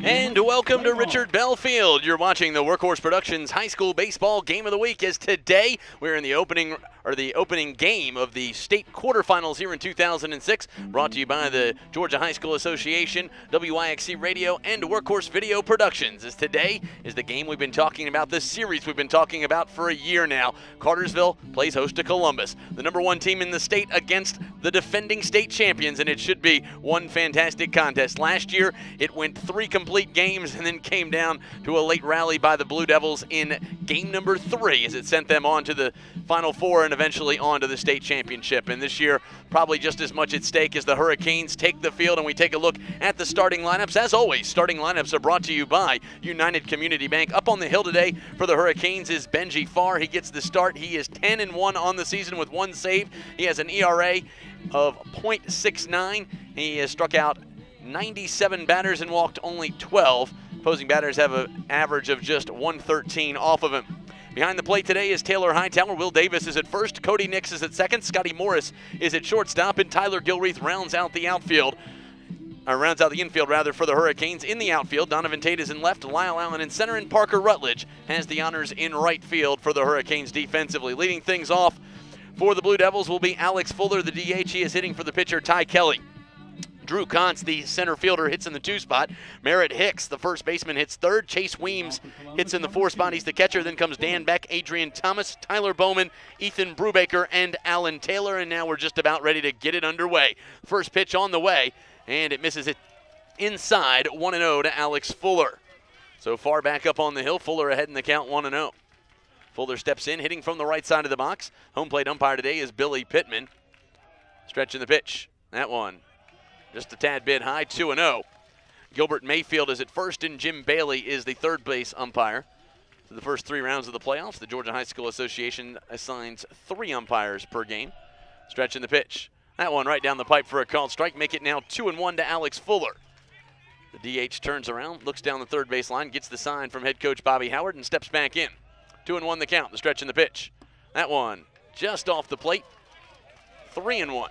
And welcome to Richard Bell Field. You're watching the Workhorse Productions High School Baseball Game of the Week. As today we're in the opening game of the state quarterfinals here in 2006, brought to you by the Georgia High School Association, WYXC Radio, and Workhorse Video Productions. As today is the game we've been talking about, this series we've been talking about for a year now. Cartersville plays host to Columbus, the #1 team in the state against the defending state champions, and it should be one fantastic contest. Last year it went 3 complete games and then came down to a late rally by the Blue Devils in game number 3 as it sent them on to the Final Four and eventually on to the state championship. And this year, probably just as much at stake as the Hurricanes take the field, and we take a look at the starting lineups. As always, starting lineups are brought to you by United Community Bank. Up on the hill today for the Hurricanes is Benji Farr. He gets the start. He is 10-1 on the season with 1 save. He has an ERA of .69. He has struck out 97 batters and walked only 12. Opposing batters have an average of just 113 off of him. Behind the plate today is Taylor Hightower. Will Davis is at first. Cody Nix is at second. Scotty Morris is at shortstop. And Tyler Gilreath rounds out the infield for the Hurricanes. In the outfield, Donovan Tate is in left, Lyle Allen in center, and Parker Rutledge has the honors in right field for the Hurricanes defensively. Leading things off for the Blue Devils will be Alex Fuller, the DH. He is hitting for the pitcher Ty Kelly. Drew Kontz, the center fielder, hits in the 2 spot. Merritt Hicks, the first baseman, hits 3rd. Chase Weems hits in the 4 spot. He's the catcher. Then comes Dan Beck, Adrian Thomas, Tyler Bowman, Ethan Brubaker, and Alan Taylor. And now we're just about ready to get it underway. First pitch on the way, and it misses it inside. 1-0 to Alex Fuller. So far back up on the hill, Fuller ahead in the count, 1-0. Fuller steps in, hitting from the right side of the box. Home plate umpire today is Billy Pittman. Stretching the pitch. That one just a tad bit high, 2-0. Gilbert Mayfield is at first, and Jim Bailey is the third base umpire. For the first 3 rounds of the playoffs, the Georgia High School Association assigns 3 umpires per game. Stretching the pitch. That one right down the pipe for a called strike. Make it now 2-1 to Alex Fuller. The DH turns around, looks down the third base line, gets the sign from head coach Bobby Howard, and steps back in. 2-1 the count, the stretch in the pitch. That one just off the plate, 3-1.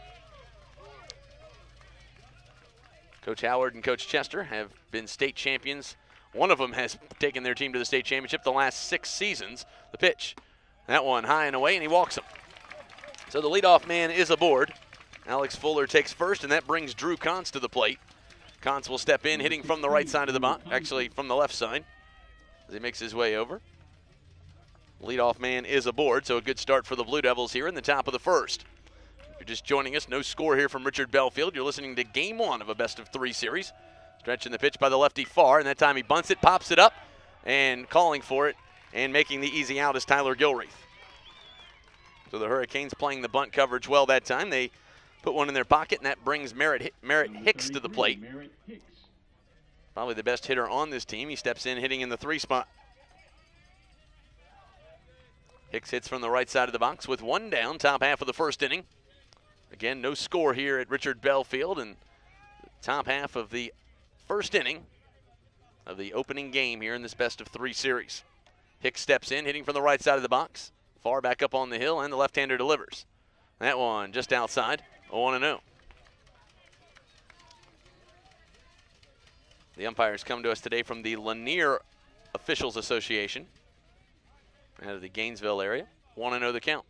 Coach Howard and Coach Chester have been state champions. One of them has taken their team to the state championship the last 6 seasons. The pitch, that one high and away, and he walks him. So the leadoff man is aboard. Alex Fuller takes first, and that brings Drew Kontz to the plate. Kontz will step in, hitting from the right side of the box, actually from the left side, as he makes his way over. Leadoff man is aboard, so a good start for the Blue Devils here in the top of the first. If you're just joining us, no score here from Richard Bell Field. You're listening to Game 1 of a best-of-3 series. Stretching the pitch by the lefty Farr, and that time he bunts it, pops it up, and calling for it, and making the easy out is Tyler Gilreath. So the Hurricanes playing the bunt coverage well that time. They put one in their pocket, and that brings Merritt Hicks to the plate. Probably the best hitter on this team. He steps in, hitting in the 3 spot. Hicks hits from the right side of the box with 1 down, top half of the first inning. Again, no score here at Richard Bell Field, and the top half of the first inning of the opening game here in this best-of-3 series. Hicks steps in, hitting from the right side of the box. Far back up on the hill, and the left-hander delivers. That one just outside, 1-0. The umpires come to us today from the Lanier Officials Association out of the Gainesville area. 1-0 the count.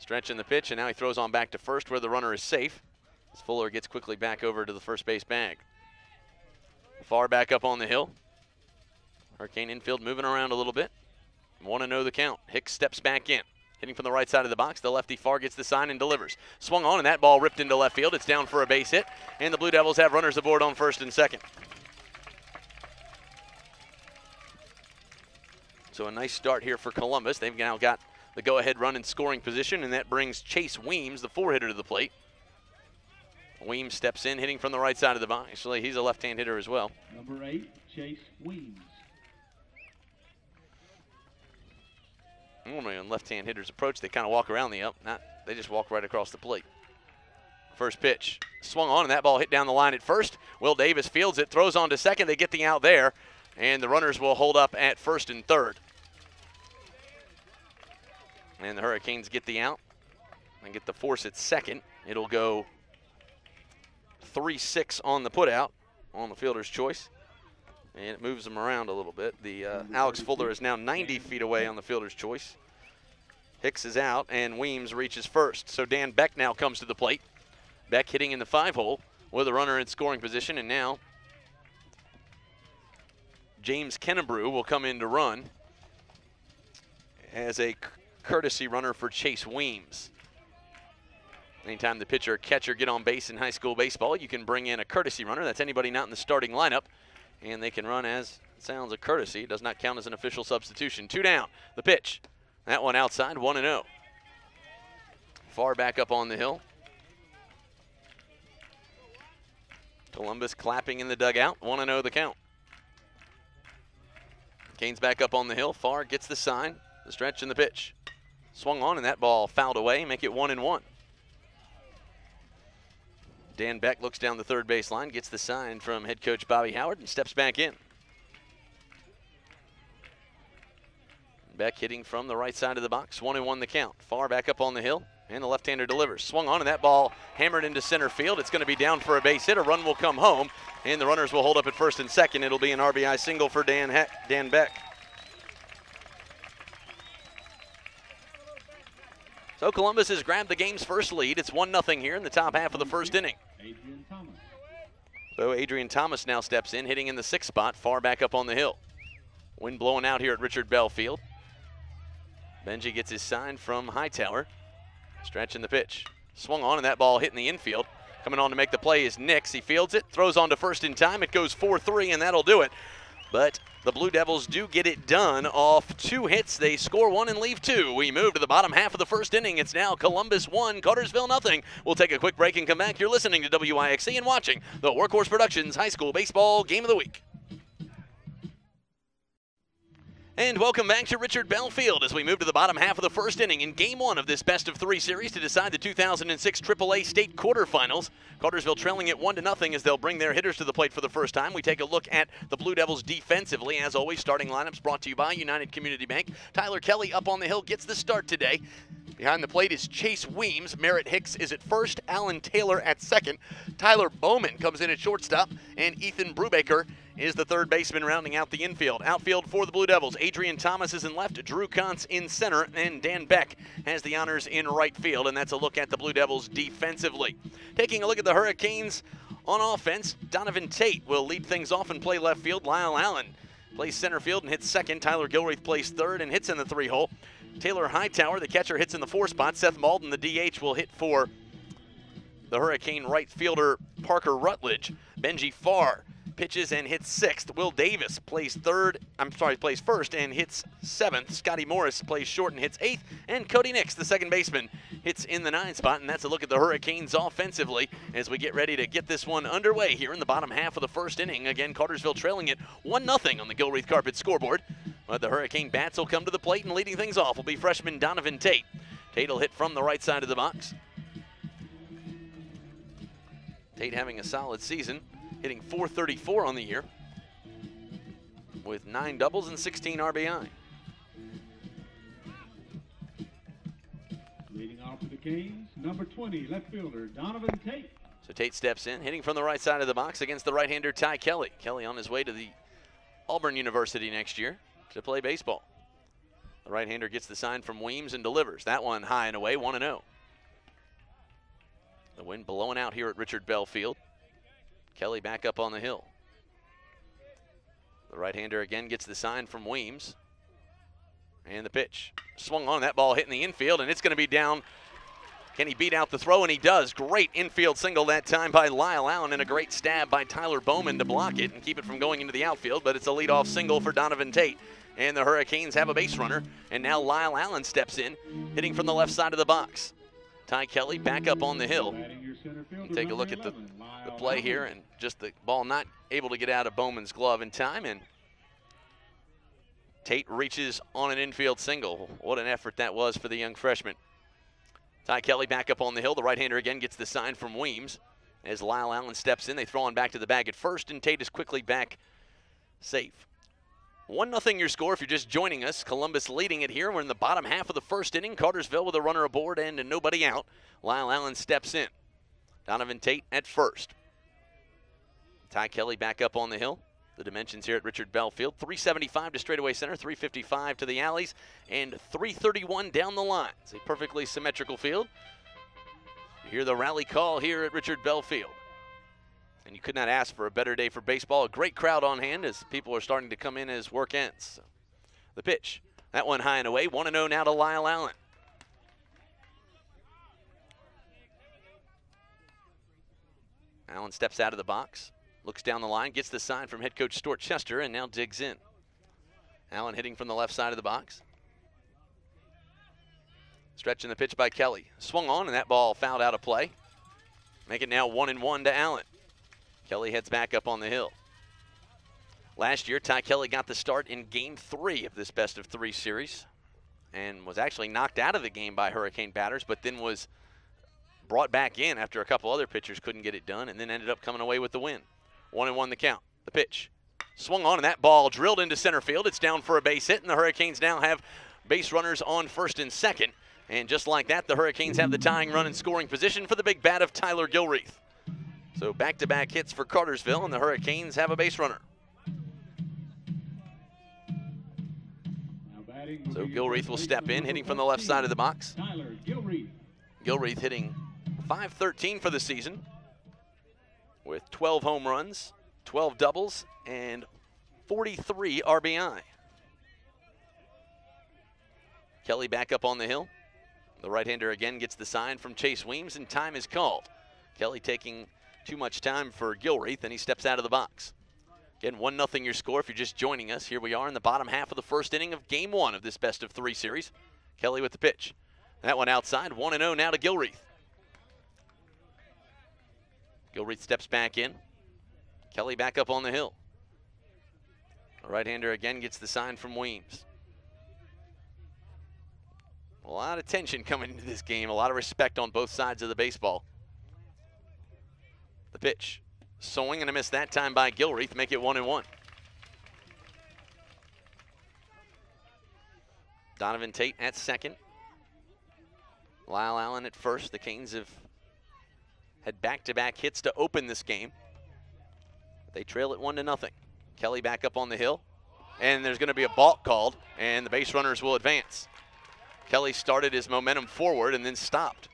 Stretching the pitch, and now he throws on back to first where the runner is safe, as Fuller gets quickly back over to the first base bag. Far back up on the hill. Hurricane infield moving around a little bit. 1-0 the count. Hicks steps back in. Hitting from the right side of the box, the lefty Farr gets the sign and delivers. Swung on, and that ball ripped into left field. It's down for a base hit, and the Blue Devils have runners aboard on first and second. So a nice start here for Columbus. They've now got the go-ahead run in scoring position, and that brings Chase Weems, the 4-hitter, to the plate. Weems steps in, hitting from the right side of the box. Actually, he's a left-hand hitter as well. Number 8, Chase Weems. Normally when left-hand hitters approach, they kind of walk around the up. They just walk right across the plate. First pitch, swung on, and that ball hit down the line at first. Will Davis fields it, throws on to second. They get the out there, and the runners will hold up at first and third. And the Hurricanes get the out and get the force at second. It'll go 3-6 on the putout on the fielder's choice. And it moves them around a little bit. The Alex Fuller is now 90 feet away on the fielder's choice. Hicks is out, and Weems reaches first. So Dan Beck now comes to the plate. Beck hitting in the 5-hole with a runner in scoring position, and now James Kennebrew will come in to run as a courtesy runner for Chase Weems. Anytime the pitcher or catcher get on base in high school baseball, you can bring in a courtesy runner. That's anybody not in the starting lineup, and they can run as it sounds a courtesy. It does not count as an official substitution. 2 down. The pitch. That one outside, 1-0. Far back up on the hill. Columbus clapping in the dugout. 1-0 the count. Canes back up on the hill. Far gets the sign. The stretch and the pitch. Swung on, and that ball fouled away. Make it 1-1. Dan Beck looks down the third base line, gets the sign from head coach Bobby Howard, and steps back in. Beck hitting from the right side of the box. 1-1 the count. Far back up on the hill, and the left-hander delivers. Swung on, and that ball hammered into center field. It's going to be down for a base hit. A run will come home, and the runners will hold up at first and second. It'll be an RBI single for Dan Beck. So Columbus has grabbed the game's first lead. It's 1-0 here in the top half of the first inning. Adrian Thomas. So Adrian Thomas now steps in, hitting in the 6th spot, far back up on the hill. Wind blowing out here at Richard Bell Field. Benji gets his sign from Hightower. Stretching the pitch. Swung on, and that ball hit in the infield. Coming on to make the play is Nix. He fields it, throws on to first in time. It goes 4-3, and that'll do it. But the Blue Devils do get it done off 2 hits. They score 1 and leave 2. We move to the bottom half of the first inning. It's now Columbus 1, Cartersville 0. We'll take a quick break and come back. You're listening to WIXC and watching the Workhorse Productions High School Baseball Game of the Week. And welcome back to Richard Bell Field as we move to the bottom half of the first inning in Game 1 of this best-of-3 series to decide the 2006 AAA State Quarterfinals. Cartersville trailing it 1-0 as they'll bring their hitters to the plate for the first time. We take a look at the Blue Devils defensively. As always, starting lineups brought to you by United Community Bank. Tyler Kelly up on the hill gets the start today. Behind the plate is Chase Weems. Merritt Hicks is at first. Alan Taylor at second. Tyler Bowman comes in at shortstop. And Ethan Brubaker is the third baseman rounding out the infield. Outfield for the Blue Devils. Adrian Thomas is in left. Drew Kontz in center. And Dan Beck has the honors in right field. And that's a look at the Blue Devils defensively. Taking a look at the Hurricanes on offense, Donovan Tate will lead things off and play left field. Lyle Allen plays center field and hits second. Tyler Gilreath plays third and hits in the 3-hole. Taylor Hightower, the catcher, hits in the 4 spot. Seth Malden, the DH, will hit for the Hurricane right fielder Parker Rutledge. Benji Farr pitches and hits 6th. Will Davis plays first and hits 7th. Scotty Morris plays short and hits 8th. And Cody Nix, the second baseman, hits in the 9 spot. And that's a look at the Hurricanes offensively as we get ready to get this one underway here in the bottom half of the first inning. Again, Cartersville trailing it 1-0 on the Gilreath Carpet scoreboard. But the Hurricane bats will come to the plate, and leading things off will be freshman Donovan Tate. Tate will hit from the right side of the box. Tate having a solid season, hitting .434 on the year with 9 doubles and 16 RBI. Leading off for the Canes, number 20, left fielder Donovan Tate. So Tate steps in, hitting from the right side of the box against the right-hander Ty Kelly. Kelly on his way to the Auburn University next year to play baseball. The right-hander gets the sign from Weems and delivers. That one high and away, 1-0. The wind blowing out here at Richard Bell Field. Kelly back up on the hill. The right-hander again gets the sign from Weems. And the pitch. Swung on, that ball hitting the infield, and it's going to be down. Can he beat out the throw? And he does. Great infield single that time by Lyle Allen, and a great stab by Tyler Bowman to block it and keep it from going into the outfield, but it's a leadoff single for Donovan Tate. And the Hurricanes have a base runner, and now Lyle Allen steps in, hitting from the left side of the box. Ty Kelly back up on the hill. Take a look at the play here, and just the ball not able to get out of Bowman's glove in time, and Tate reaches on an infield single. What an effort that was for the young freshman. Ty Kelly back up on the hill. The right-hander again gets the sign from Weems. As Lyle Allen steps in, they throw on back to the bag at first, and Tate is quickly back safe. 1-0 your score if you're just joining us. Columbus leading it here. We're in the bottom half of the first inning. Cartersville with a runner aboard and nobody out. Lyle Allen steps in. Donovan Tate at first. Ty Kelly back up on the hill. The dimensions here at Richard Bell Field: 375 to straightaway center, 355 to the alleys, and 331 down the line. It's a perfectly symmetrical field. You hear the rally call here at Richard Bell Field. And you could not ask for a better day for baseball. A great crowd on hand as people are starting to come in as work ends. So the pitch, that one high and away, 1-0 now to Lyle Allen. Allen steps out of the box, looks down the line, gets the sign from head coach Stuart Chester, and now digs in. Allen hitting from the left side of the box. Stretching the pitch by Kelly. Swung on, and that ball fouled out of play. Make it now 1-1 to Allen. Kelly heads back up on the hill. Last year, Ty Kelly got the start in Game 3 of this best-of-3 series and was actually knocked out of the game by Hurricane batters, but then was brought back in after a couple other pitchers couldn't get it done, and then ended up coming away with the win. 1-1 the count. The pitch. Swung on, and that ball drilled into center field. It's down for a base hit, and the Hurricanes now have base runners on first and second. And just like that, the Hurricanes have the tying run in scoring position for the big bat of Tyler Gilreath. So back-to-back hits for Cartersville, and the Hurricanes have a base runner. So Gilreath will step in, hitting from the left side of the box. Tyler Gilreath. Gilreath hitting .513 for the season with 12 home runs, 12 doubles, and 43 RBI. Kelly back up on the hill. The right-hander again gets the sign from Chase Weems, and time is called. Kelly taking too much time for Gilreath, and he steps out of the box. Again, 1-0 your score if you're just joining us. Here we are in the bottom half of the first inning of Game 1 of this best-of-3 series. Kelly with the pitch. That one outside, 1-0 now to Gilreath. Gilreath steps back in. Kelly back up on the hill. The right-hander again gets the sign from Weems. A lot of tension coming into this game, a lot of respect on both sides of the baseball. The pitch. Swing and a miss that time by Gilreath, make it 1-1. Donovan Tate at second. Lyle Allen at first. The Canes have had back-to-back hits to open this game. They trail it 1-0. Kelly back up on the hill, and there's going to be a balk called, and the base runners will advance. Kelly started his momentum forward and then stopped.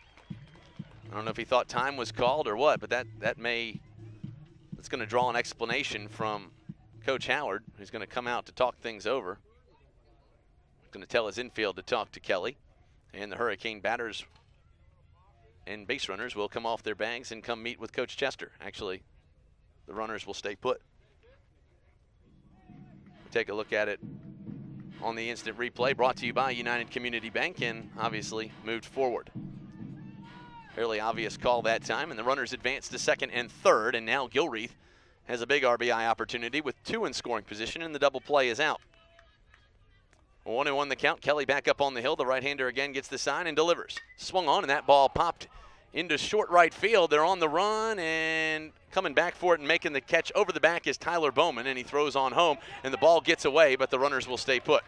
I don't know if he thought time was called or what, but that's going to draw an explanation from Coach Howard, who's going to come out to talk things over. He's going to tell his infield to talk to Kelly, and the Hurricane batters and base runners will come off their bags and come meet with Coach Chester. Actually, the runners will stay put. We'll take a look at it on the instant replay, brought to you by United Community Bank, and obviously moved forward. Fairly obvious call that time, and the runners advance to second and third, and now Gilreath has a big RBI opportunity with 2 in scoring position, and the double play is out. 1-1 the count. Kelly back up on the hill. The right-hander again gets the sign and delivers. Swung on, and that ball popped into short right field. They're on the run, and coming back for it and making the catch over the back is Tyler Bowman, and he throws on home, and the ball gets away, but the runners will stay put.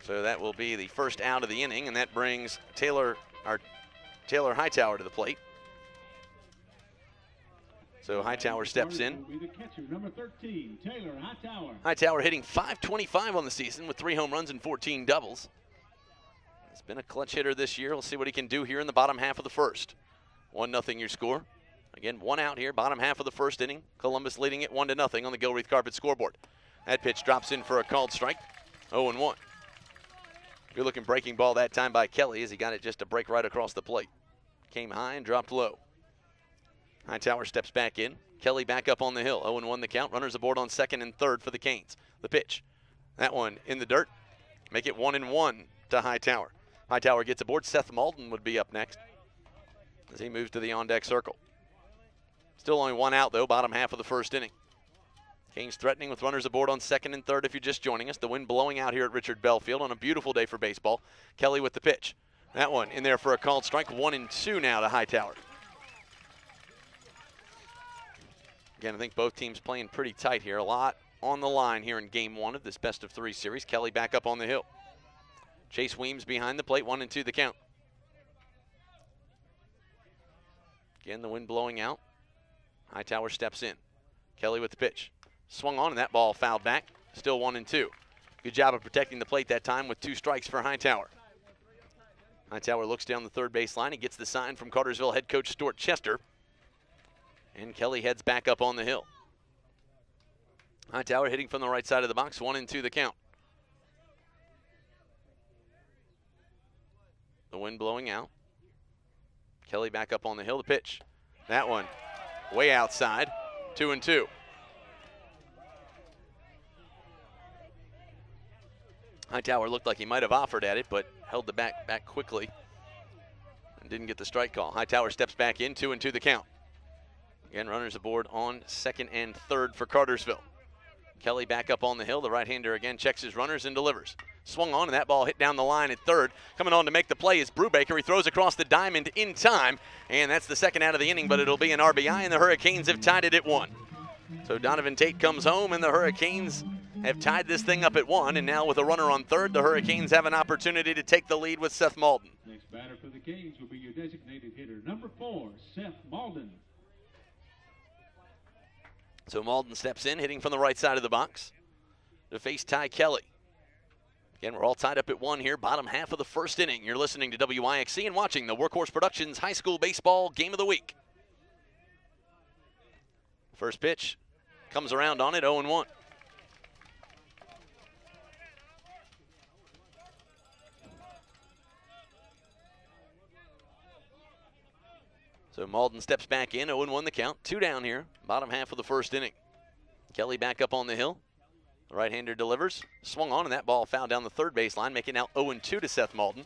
So that will be the first out of the inning, and that brings Taylor Hightower to the plate. So Hightower steps in. Will be the catcher, number 13, Taylor Hightower. Hightower hitting .525 on the season with 3 home runs and 14 doubles. He's been a clutch hitter this year. We'll see what he can do here in the bottom half of the first. 1-0 your score. Again, 1 out here, bottom half of the first inning. Columbus leading it 1-0 on the Gilreath Carpet scoreboard. That pitch drops in for a called strike. 0-1. Good looking breaking ball that time by Kelly as he got it just to break right across the plate. Came high and dropped low. Hightower steps back in. Kelly back up on the hill. 0-1 the count. Runners aboard on second and third for the Canes. The pitch. That one in the dirt. Make it 1-1 to Hightower. Hightower gets aboard. Seth Malden would be up next as he moves to the on-deck circle. Still only 1 out, though, bottom half of the first inning. Canes threatening with runners aboard on second and third if you're just joining us. The wind blowing out here at Richard Bell Field on a beautiful day for baseball. Kelly with the pitch. That one in there for a called strike. 1-2 now to Hightower. Again, I think both teams playing pretty tight here. A lot on the line here in Game 1 of this best-of-3 series. Kelly back up on the hill. Chase Weems behind the plate. 1-2 the count. Again, the wind blowing out. Hightower steps in. Kelly with the pitch. Swung on, and that ball fouled back. Still 1-2. Good job of protecting the plate that time with 2 strikes for Hightower. Hightower looks down the third base line. He gets the sign from Cartersville head coach Stuart Chester. And Kelly heads back up on the hill. Hightower hitting from the right side of the box. 1-2 the count. The wind blowing out. Kelly back up on the hill to pitch. That one way outside. 2-2. Hightower looked like he might have offered at it, but held the bat back quickly and didn't get the strike call. Hightower steps back in, 2-2 the count. Again, runners aboard on second and third for Cartersville. Kelly back up on the hill. The right-hander again checks his runners and delivers. Swung on, and that ball hit down the line at third. Coming on to make the play is Brubaker. He throws across the diamond in time, and that's the second out of the inning, but it'll be an RBI, and the Hurricanes have tied it at 1. So Donovan Tate comes home, and the Hurricanes have tied this thing up at 1, and now with a runner on third, the Hurricanes have an opportunity to take the lead with Seth Malden. Next batter for the Canes will be your designated hitter, number 4, Seth Malden. So Malden steps in, hitting from the right side of the box to face Ty Kelly. Again, we're all tied up at 1 here, bottom half of the first inning. You're listening to WIXC and watching the Workhorse Productions High School Baseball Game of the Week. First pitch comes around on it, 0-1. So Malden steps back in, 0-1 the count. 2 down here, bottom half of the first inning. Kelly back up on the hill. The right-hander delivers. Swung on, and that ball fouled down the third base line, making it now 0-2 to Seth Malden.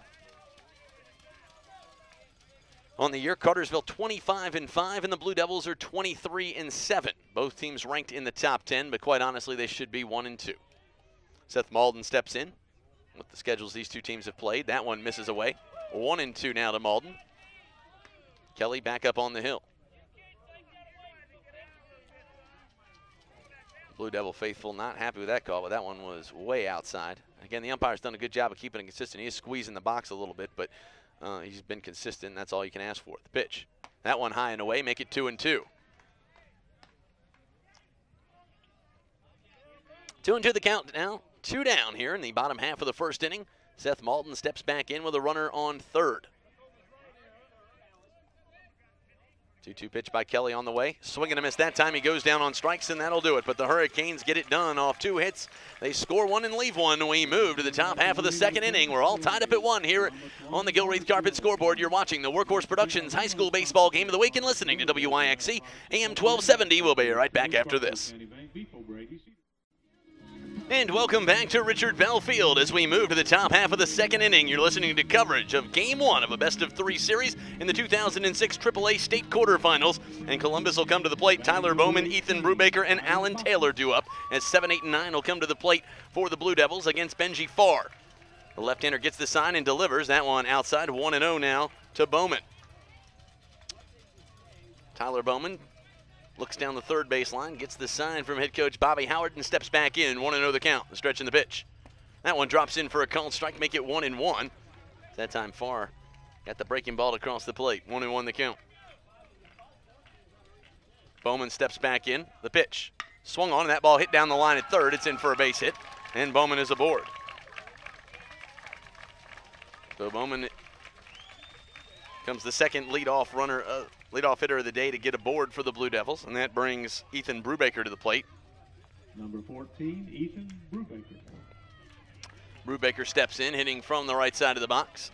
On the year, Cartersville 25-5, and the Blue Devils are 23-7. Both teams ranked in the top 10, but quite honestly, they should be 1-2. Seth Malden steps in with the schedules these two teams have played. That one misses away. 1-2 now to Malden. Kelly back up on the hill. Blue Devil faithful not happy with that call, but that one was way outside. Again, the umpire's done a good job of keeping it consistent. He is squeezing the box a little bit, but he's been consistent. That's all you can ask for. The pitch. That one high and away, make it 2-2. 2-2 the count now. 2 down here in the bottom half of the first inning. Seth Malden steps back in with a runner on third. 2-2 pitch by Kelly on the way. Swing and a miss that time. He goes down on strikes, and that'll do it. But the Hurricanes get it done off 2 hits. They score 1 and leave 1. We move to the top half of the second inning. We're all tied up at 1 here on the Gilreath Carpet scoreboard. You're watching the Workhorse Productions High School Baseball Game of the Week and listening to WIXC AM 1270. We'll be right back after this. And welcome back to Richard Bell Field as we move to the top half of the second inning. You're listening to coverage of Game 1 of a best-of-3 series in the 2006 AAA State Quarterfinals. And Columbus will come to the plate. Tyler Bowman, Ethan Brubaker, and Alan Taylor due up as 7, 8, and 9 will come to the plate for the Blue Devils against Benji Farr. The left-hander gets the sign and delivers. That one outside, 1-0 now to Bowman. Tyler Bowman looks down the third baseline, gets the sign from head coach Bobby Howard, and steps back in. 1-0 the count, stretching the pitch. That one drops in for a called strike, make it 1-1. That time Farr got the breaking ball across the plate. 1-1 the count. Bowman steps back in. The pitch. Swung on, and that ball hit down the line at third. It's in for a base hit, and Bowman is aboard. So Bowman comes the second leadoff hitter of the day to get aboard for the Blue Devils, and that brings Ethan Brubaker to the plate. Number 14, Ethan Brubaker. Brubaker steps in, hitting from the right side of the box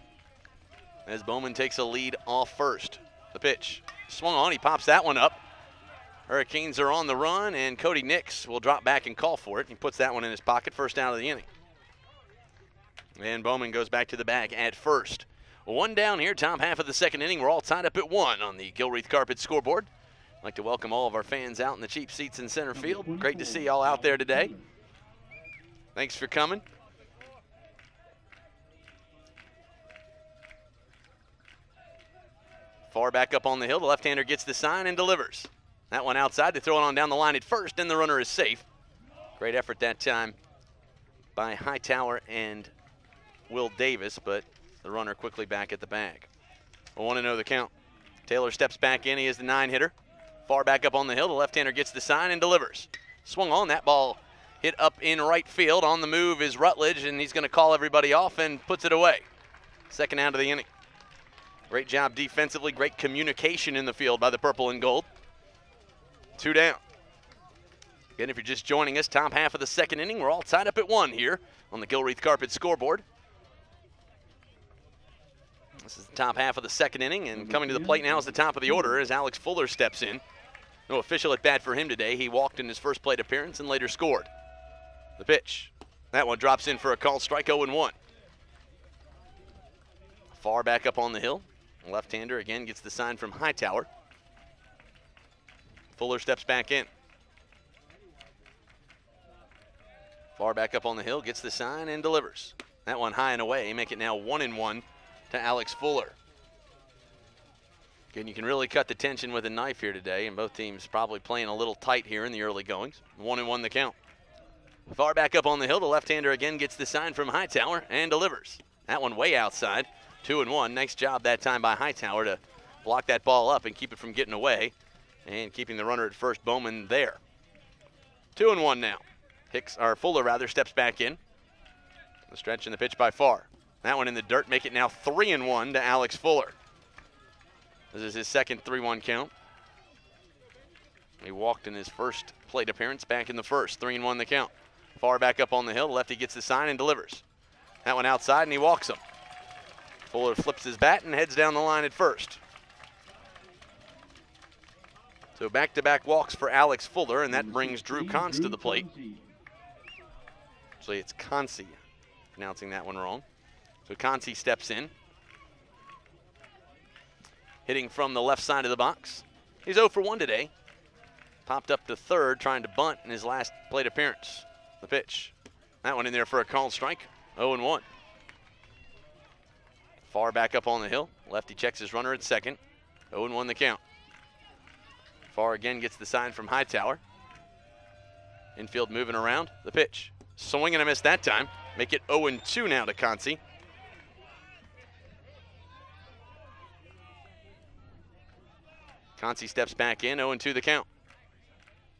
as Bowman takes a lead off first. The pitch. Swung on, he pops that one up. Hurricanes are on the run, and Cody Nix will drop back and call for it. He puts that one in his pocket, first out of the inning. And Bowman goes back to the bag at first. 1 down here, top half of the second inning. We're all tied up at 1 on the Gilreath Carpet scoreboard. I'd like to welcome all of our fans out in the cheap seats in center field. Great to see y'all out there today. Thanks for coming. Far back up on the hill, the left-hander gets the sign and delivers. That one outside, they throw it on down the line at first, and the runner is safe. Great effort that time by Hightower and Will Davis, but the runner quickly back at the bag. 1-0 the count. Taylor steps back in. He is the 9-hitter. Far back up on the hill. The left-hander gets the sign and delivers. Swung on. That ball hit up in right field. On the move is Rutledge, and he's going to call everybody off and puts it away. Second out of the inning. Great job defensively. Great communication in the field by the purple and gold. 2 down. Again, if you're just joining us, top half of the second inning, we're all tied up at 1 here on the Gilreath Carpet scoreboard. This is the top half of the second inning, and coming to the plate now is the top of the order as Alex Fuller steps in. No official at bat for him today. He walked in his first plate appearance and later scored. The pitch. That one drops in for a called strike, 0-1. Far back up on the hill. Left-hander again gets the sign from Hightower. Fuller steps back in. Far back up on the hill, gets the sign and delivers. That one high and away. Make it now 1-1 to Alex Fuller. Again, you can really cut the tension with a knife here today, and both teams probably playing a little tight here in the early goings. 1-1 the count. Far back up on the hill, the left-hander again gets the sign from Hightower and delivers. That one way outside. 2-1. Nice job that time by Hightower to block that ball up and keep it from getting away, and keeping the runner at first, Bowman, there. 2-1 now. Fuller steps back in. The stretch and the pitch by Farr. That one in the dirt. Make it now 3-1 to Alex Fuller. This is his second 3-1 count. He walked in his first plate appearance back in the first. 3-1 the count. Far back up on the hill. Lefty gets the sign and delivers. That one outside, and he walks him. Fuller flips his bat and heads down the line at first. So back-to-back walks for Alex Fuller, and that brings Drew Conce to the plate. Actually, it's Conce, pronouncing that one wrong. So Conce steps in. Hitting from the left side of the box. He's 0 for 1 today. Popped up to third, trying to bunt in his last plate appearance. The pitch. That one in there for a called strike. 0-1. Far back up on the hill. Lefty checks his runner at second. 0-1 the count. Farr again gets the sign from Hightower. Infield moving around. The pitch. Swing and a miss that time. Make it 0-2 now to Conce. Conce steps back in. 0-2 the count.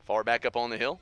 Farr back up on the hill.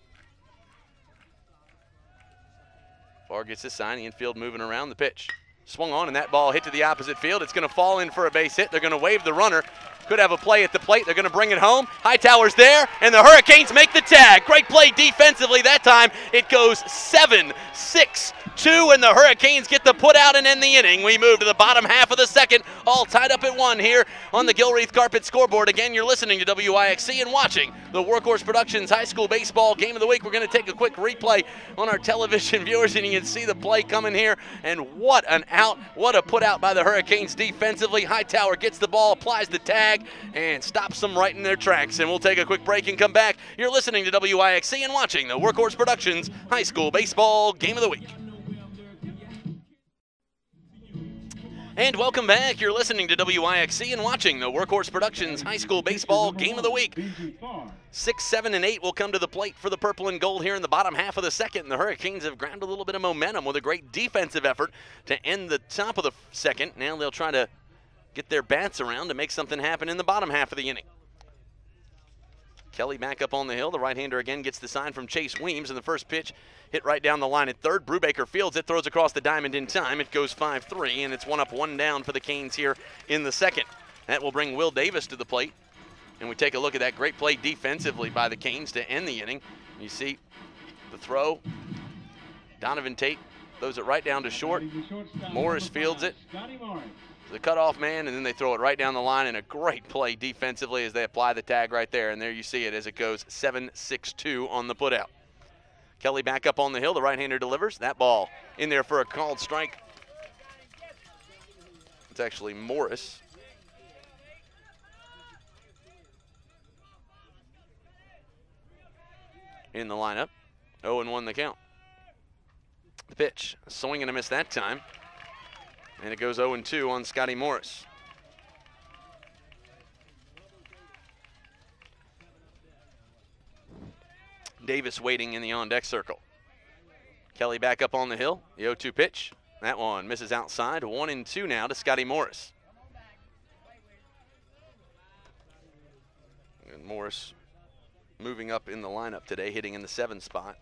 Farr gets his sign. The infield moving around. The pitch. Swung on, and that ball hit to the opposite field. It's going to fall in for a base hit. They're going to wave the runner. Could have a play at the plate. They're going to bring it home. Hightower's there, and the Hurricanes make the tag. Great play defensively that time. It goes 7-6-2, and the Hurricanes get the put out and end the inning. We move to the bottom half of the second, all tied up at 1 here on the Gilreath Carpet scoreboard. Again, you're listening to WIXC and watching the Workhorse Productions High School Baseball Game of the Week. We're going to take a quick replay on our television viewers, and you can see the play coming here. And what an out, what a put out by the Hurricanes defensively. Hightower gets the ball, applies the tag, and stops them right in their tracks. And we'll take a quick break and come back. You're listening to WIXC and watching the Workhorse Productions High School Baseball Game of the Week. And welcome back. You're listening to WIXC and watching the Workhorse Productions High School Baseball Game of the Week. 6, 7, and 8 will come to the plate for the purple and gold here in the bottom half of the second. And the Hurricanes have grabbed a little bit of momentum with a great defensive effort to end the top of the second. Now they'll try to get their bats around to make something happen in the bottom half of the inning. Kelly back up on the hill. The right-hander again gets the sign from Chase Weems, and the first pitch hit right down the line at third. Brubaker fields it, throws across the diamond in time. It goes 5-3, and it's 1 up, 1 down for the Canes here in the second. That will bring Will Davis to the plate. And we take a look at that great play defensively by the Canes to end the inning. You see the throw. Donovan Tate throws it right down to short. Morris fields it. The cutoff man, and then they throw it right down the line, and a great play defensively as they apply the tag right there. And there you see it as it goes 7-6-2 on the putout. Kelly back up on the hill. The right-hander delivers. That ball in there for a called strike. It's actually Morris. In the lineup. 0-1 the count. The pitch. A swing and a miss that time. And it goes 0-2 on Scotty Morris. Davis waiting in the on-deck circle. Kelly back up on the hill. The 0-2 pitch. That one misses outside. 1-2 now to Scotty Morris. Morris moving up in the lineup today, hitting in the 7 spot.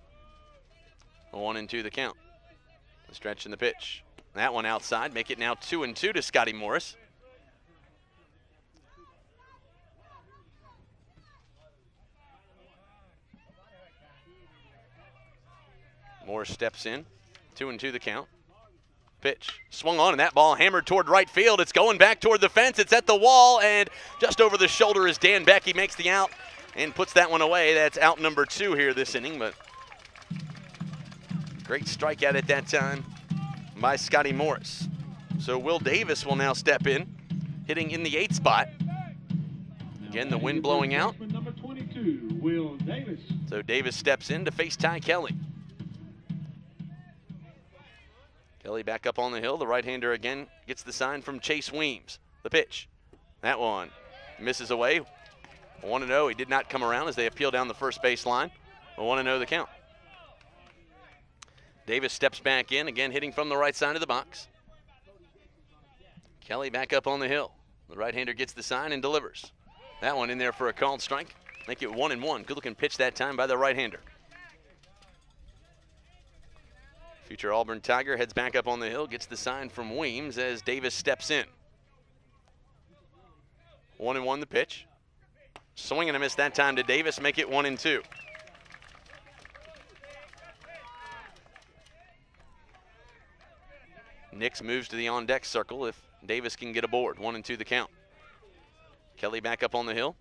1-2 the count. The stretch in the pitch. That one outside, make it now 2-2 to Scotty Morris. Morris steps in, 2-2 the count. Pitch swung on, and that ball hammered toward right field. It's going back toward the fence. It's at the wall, and just over the shoulder is Dan Beck. He makes the out and puts that one away. That's out number 2 here this inning, but great strikeout at that time by Scotty Morris. So Will Davis will now step in, hitting in the 8th spot. Again, the wind blowing out. Number 22, Will Davis. So Davis steps in to face Ty Kelly. Kelly back up on the hill. The right-hander again gets the sign from Chase Weems. The pitch. That one misses away. 1-0. He did not come around as they appeal down the first base line. 1-0 the count. Davis steps back in, again hitting from the right side of the box. Kelly back up on the hill. The right-hander gets the sign and delivers. That one in there for a called strike. Make it 1-1. Good-looking pitch that time by the right-hander. Future Auburn Tiger heads back up on the hill, gets the sign from Weems as Davis steps in. 1-1 the pitch. Swing and a miss that time to Davis, make it 1-2. Nix moves to the on-deck circle if Davis can get aboard. 1-2 the count. Kelly back up on the hill.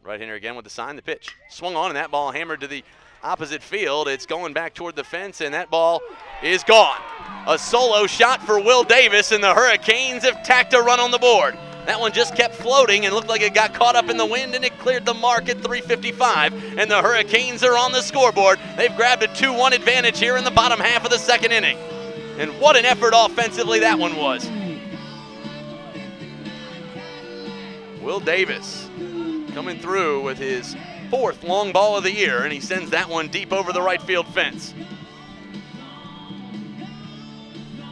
Right-hander again with the sign, the pitch. Swung on, and that ball hammered to the opposite field. It's going back toward the fence, and that ball is gone. A solo shot for Will Davis, and the Hurricanes have tacked a run on the board. That one just kept floating and looked like it got caught up in the wind, and it cleared the mark at 3:55, and the Hurricanes are on the scoreboard. They've grabbed a 2-1 advantage here in the bottom half of the 2nd inning. And what an effort offensively that one was. Will Davis coming through with his 4th long ball of the year, and he sends that one deep over the right field fence.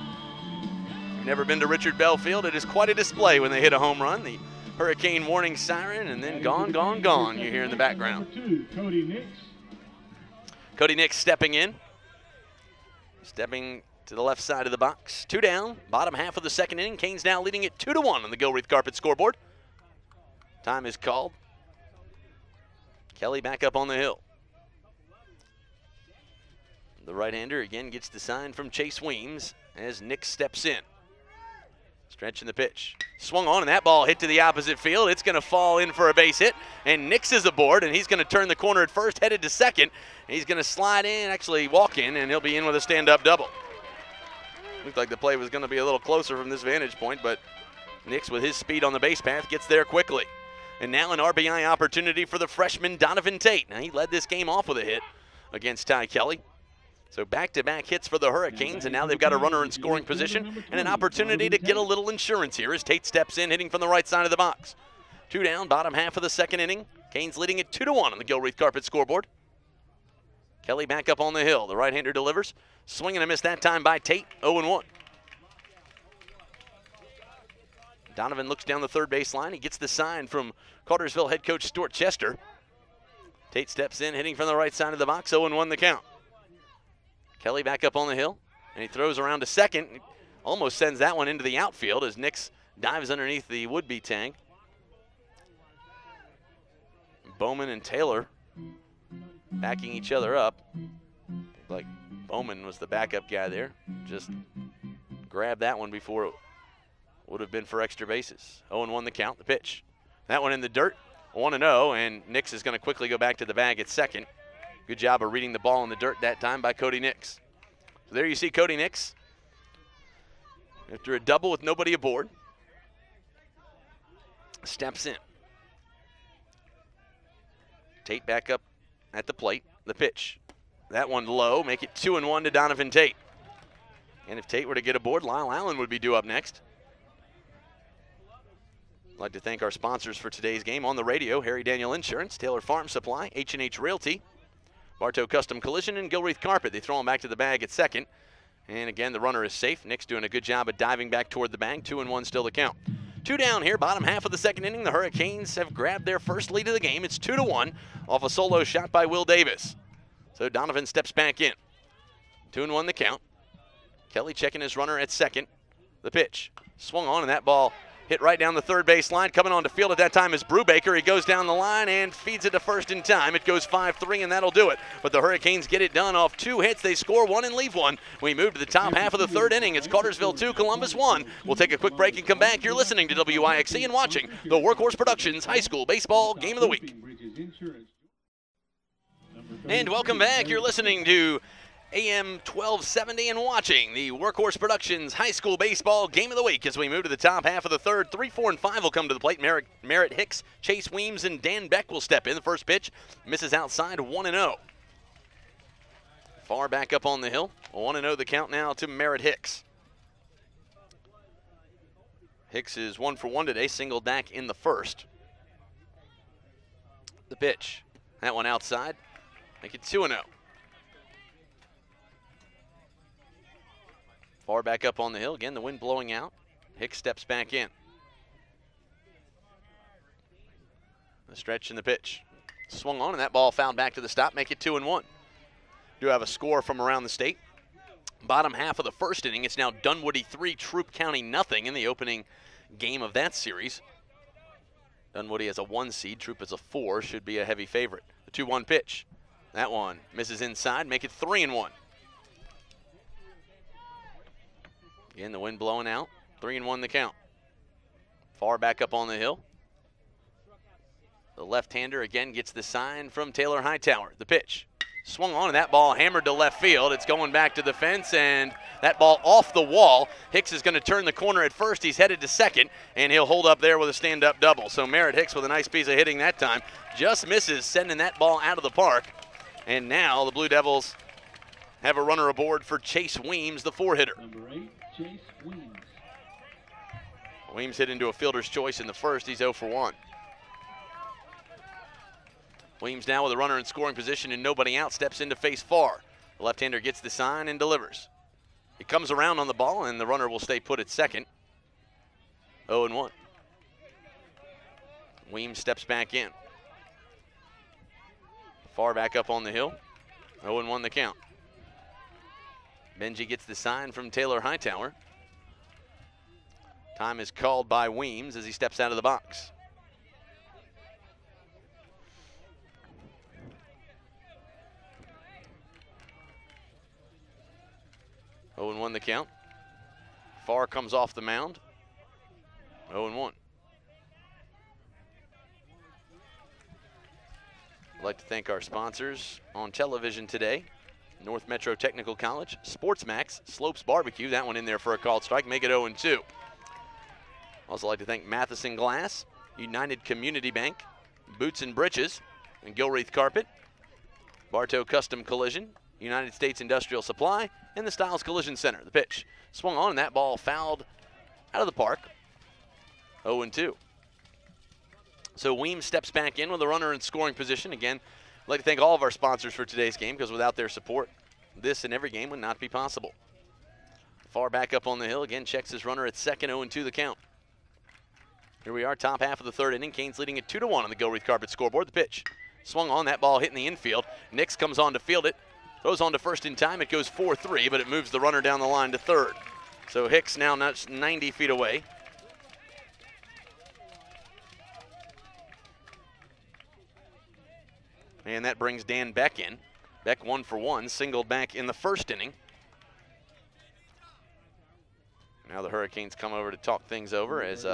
If you've never been to Richard Bell Field, it is quite a display when they hit a home run. The hurricane warning siren, and then gone, gone, gone, you hear in the background. Cody Nix. Cody Nix stepping in. Stepping to the left side of the box. 2 down, bottom half of the 2nd inning. Canes now leading it 2-1 on the Gilreath Carpet scoreboard. Time is called. Kelly back up on the hill. The right-hander again gets the sign from Chase Weems as Nix steps in. Stretching the pitch. Swung on, and that ball hit to the opposite field. It's going to fall in for a base hit, and Nix is aboard, and he's going to turn the corner at first, headed to second. He's going to slide in, actually walk in, and he'll be in with a stand-up double. Looked like the play was going to be a little closer from this vantage point, but Nix, with his speed on the base path, gets there quickly. And now an RBI opportunity for the freshman Donovan Tate. Now, he led this game off with a hit against Ty Kelly. So back-to-back hits for the Hurricanes, and now they've got a runner in scoring position and an opportunity to get a little insurance here as Tate steps in, hitting from the right side of the box. 2 down, bottom half of the 2nd inning. Canes leading it 2-1 on the Gilreath Carpet scoreboard. Kelly back up on the hill. The right-hander delivers. Swing and a miss that time by Tate, 0-1. Donovan looks down the third base line. He gets the sign from Cartersville head coach Stuart Chester. Tate steps in, hitting from the right side of the box, 0-1 the count. Kelly back up on the hill, and he throws around to second. Almost sends that one into the outfield as Nix dives underneath the would-be tank. Bowman and Taylor backing each other up. Like Bowman was the backup guy there. Just grabbed that one before it would have been for extra bases. 0-1 the count, the pitch. That one in the dirt, 1-0, and Nix is going to quickly go back to the bag at second. Good job of reading the ball in the dirt that time by Cody Nix. So there you see Cody Nix. After a double with nobody aboard, steps in. Tate back up at the plate, the pitch. That one low, make it 2-1 to Donovan Tate. And if Tate were to get aboard, Lyle Allen would be due up next. I'd like to thank our sponsors for today's game on the radio: Harry Daniel Insurance, Taylor Farm Supply, H&H Realty, Bartow Custom Collision, and Gilreath Carpet. They throw him back to the bag at second. And again, the runner is safe. Nick's doing a good job of diving back toward the bag. 2-1 still the count. Two down here, bottom half of the second inning. The Hurricanes have grabbed their first lead of the game. It's 2-1 off a solo shot by Will Davis. So Donovan steps back in. 2-1 the count. Kelly checking his runner at second. The pitch swung on, and that ball hit right down the third base line. Coming on to field at that time is Brubaker. He goes down the line and feeds it to first in time. It goes 5-3, and that'll do it. But the Hurricanes get it done off 2 hits. They score 1 and leave 1. We move to the top half of the third inning. It's Cartersville 2, Columbus 1. We'll take a quick break and come back. You're listening to WIXC and watching the Workhorse Productions High School Baseball Game of the Week. And welcome back. You're listening to AM 1270 and watching the Workhorse Productions High School Baseball Game of the Week as we move to the top half of the third. 3, 4, and 5 will come to the plate. Merritt Hicks, Chase Weems, and Dan Beck will step in. The first pitch misses outside, 1-0. Far back up on the hill. 1-0 the count now to Merritt Hicks. Hicks is 1 for 1 today, singled back in the first. The pitch, that one outside, make it 2-0. Far back up on the hill. Again, the wind blowing out. Hicks steps back in. The stretch and the pitch. Swung on, and that ball fouled back to the stop. Make it 2-1. Do have a score from around the state. Bottom half of the first inning. It's now Dunwoody 3, Troup County nothing in the opening game of that series. Dunwoody as a 1 seed. Troup as a 4. Should be a heavy favorite. The 2-1 pitch. That one misses inside. Make it 3-1. Again, the wind blowing out. 3-1 the count. Far back up on the hill. The left-hander again gets the sign from Taylor Hightower. The pitch. Swung on, and that ball hammered to left field. It's going back to the fence, and that ball off the wall. Hicks is going to turn the corner at first. He's headed to second, and he'll hold up there with a stand-up double. So Merritt Hicks with a nice piece of hitting that time. Just misses sending that ball out of the park. And now the Blue Devils have a runner aboard for Chase Weems, the 4-hitter. Number 8, Chase Weems. Weems hit into a fielder's choice in the first. He's 0 for 1. Weems now with a runner in scoring position and nobody out, steps in to face Farr. The left-hander gets the sign and delivers. He comes around on the ball, and the runner will stay put at second. 0-1. Weems steps back in. Far back up on the hill. 0-1 the count. Benji gets the sign from Taylor Hightower. Time is called by Weems as he steps out of the box. Oh, 0-1 the count. Farr comes off the mound. 0-1. I'd like to thank our sponsors on television today. North Metro Technical College, SportsMax, Slopes Barbecue, that one in there for a called strike, make it 0-2. Also like to thank Matheson Glass, United Community Bank, Boots and Britches, and Gilreath Carpet, Bartow Custom Collision, United States Industrial Supply, and the Styles Collision Center. The pitch swung on, and that ball fouled out of the park. 0-2. So Weems steps back in with a runner in scoring position. Again, I'd like to thank all of our sponsors for today's game, because without their support, this and every game would not be possible. Far back up on the hill, again checks his runner at second. 0-2 the count. Here we are, top half of the third inning. Canes leading at 2-1 on the Gilreath Carpet scoreboard. The pitch swung on, that ball hit in the infield. Nix comes on to field it. Throws on to first in time. It goes 4-3, but it moves the runner down the line to third. So Hicks now 90 feet away. And that brings Dan Beck in. Beck 1 for 1, singled back in the first inning. Now the Hurricanes come over to talk things over as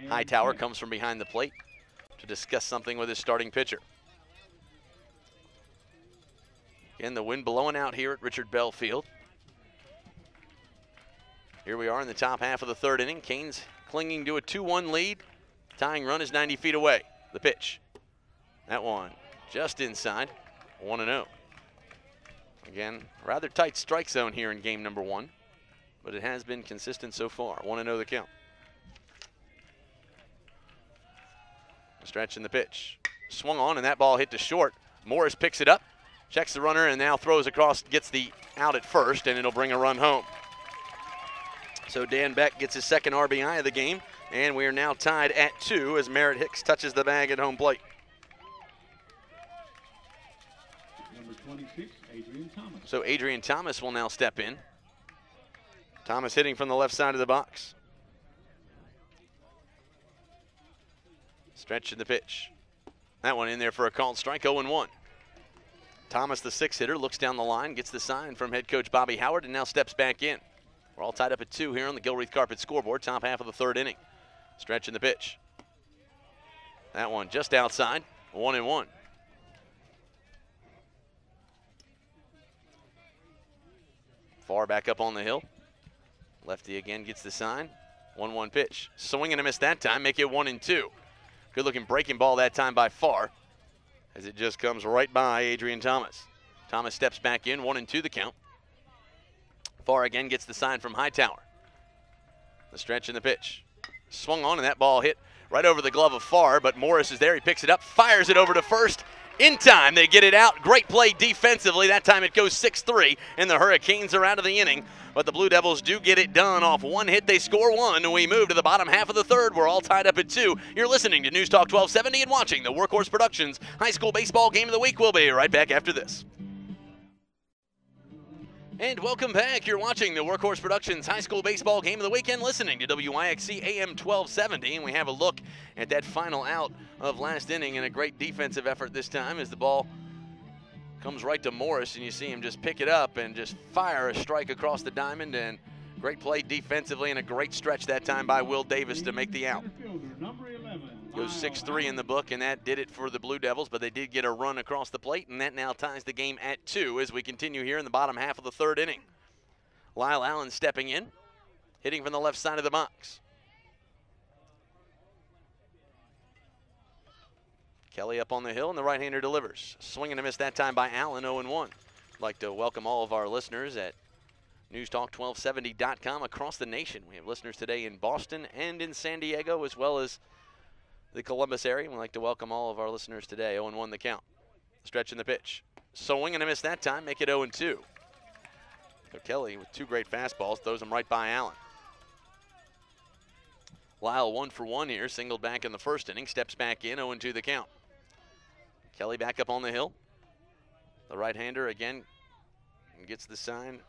Hightower comes from behind the plate to discuss something with his starting pitcher. Again, the wind blowing out here at Richard Bell Field. Here we are in the top half of the third inning. Canes clinging to a 2-1 lead. Tying run is 90 feet away. The pitch. That one just inside. 1-0. Again, rather tight strike zone here in game number 1, but it has been consistent so far. 1-0 the count. Stretch in the pitch. Swung on, and that ball hit to short. Morris picks it up, checks the runner, and now throws across, gets the out at first, and it'll bring a run home. So Dan Beck gets his second RBI of the game, and we are now tied at 2 as Merritt Hicks touches the bag at home plate. Number 26, Adrian Thomas. So Adrian Thomas will now step in. Thomas hitting from the left side of the box. Stretch in the pitch. That one in there for a called strike, 0-1. Thomas, the 6 hitter, looks down the line, gets the sign from head coach Bobby Howard, and now steps back in. We're all tied up at 2 here on the Gilreath Carpet scoreboard, top half of the 3rd inning. Stretch in the pitch. That one just outside, 1-1. Far back up on the hill. Lefty again gets the sign. 1-1 pitch. Swing and a miss that time, make it 1-2. Good looking breaking ball that time by Farr, as it just comes right by Adrian Thomas. Thomas steps back in, 1-2 the count. Farr again gets the sign from Hightower. The stretch in the pitch. Swung on, and that ball hit right over the glove of Farr, but Morris is there. He picks it up, fires it over to first. In time, they get it out. Great play defensively. That time it goes 6-3, and the Hurricanes are out of the inning. But the Blue Devils do get it done. Off one hit, they score 1, and we move to the bottom half of the 3rd. We're all tied up at 2. You're listening to News Talk 1270 and watching the Workhorse Productions High School Baseball Game of the Week. We'll be right back after this. And welcome back. You're watching the Workhorse Productions High School Baseball Game of the Weekend, listening to WYXC AM 1270. And we have a look at that final out of last inning, and a great defensive effort this time as the ball comes right to Morris, and you see him just pick it up and just fire a strike across the diamond. And great play defensively, and a great stretch that time by Will Davis to make the out. Number 11, Goes 6-3 in the book, and that did it for the Blue Devils, but they did get a run across the plate, and that now ties the game at 2 as we continue here in the bottom half of the 3rd inning. Lyle Allen stepping in, hitting from the left side of the box. Kelly up on the hill, and the right-hander delivers. Swing and a miss that time by Allen, 0-1. I'd like to welcome all of our listeners at newstalk1270.com across the nation. We have listeners today in Boston and in San Diego, as well as the Columbus area. We'd like to welcome all of our listeners today. 0-1 the count. Stretch in the pitch. Swing and a miss that time, make it 0-2. So Kelly with 2 great fastballs throws them right by Allen. Lyle 1 for 1 here, singled back in the 1st inning, steps back in, 0-2 the count. Kelly back up on the hill. The right-hander again gets the sign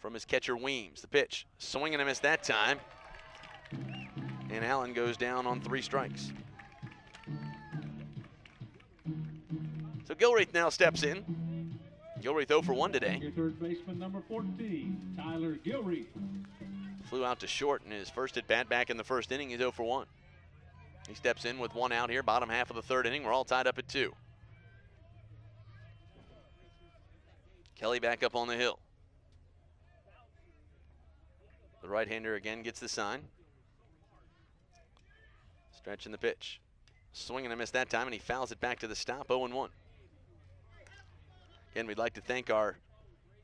from his catcher Weems. The pitch, swing and a miss that time. And Allen goes down on 3 strikes. So Gilreath now steps in. Gilreath 0 for 1 today. Your third baseman, number 14, Tyler Gilreath. Flew out to short in his first at bat back in the 1st inning. He's 0 for 1. He steps in with 1 out here, bottom half of the 3rd inning. We're all tied up at 2. Kelly back up on the hill. The right-hander again gets the sign. Stretch in the pitch. Swing and a miss that time, and he fouls it back to the stop, 0-1. Again, we'd like to thank our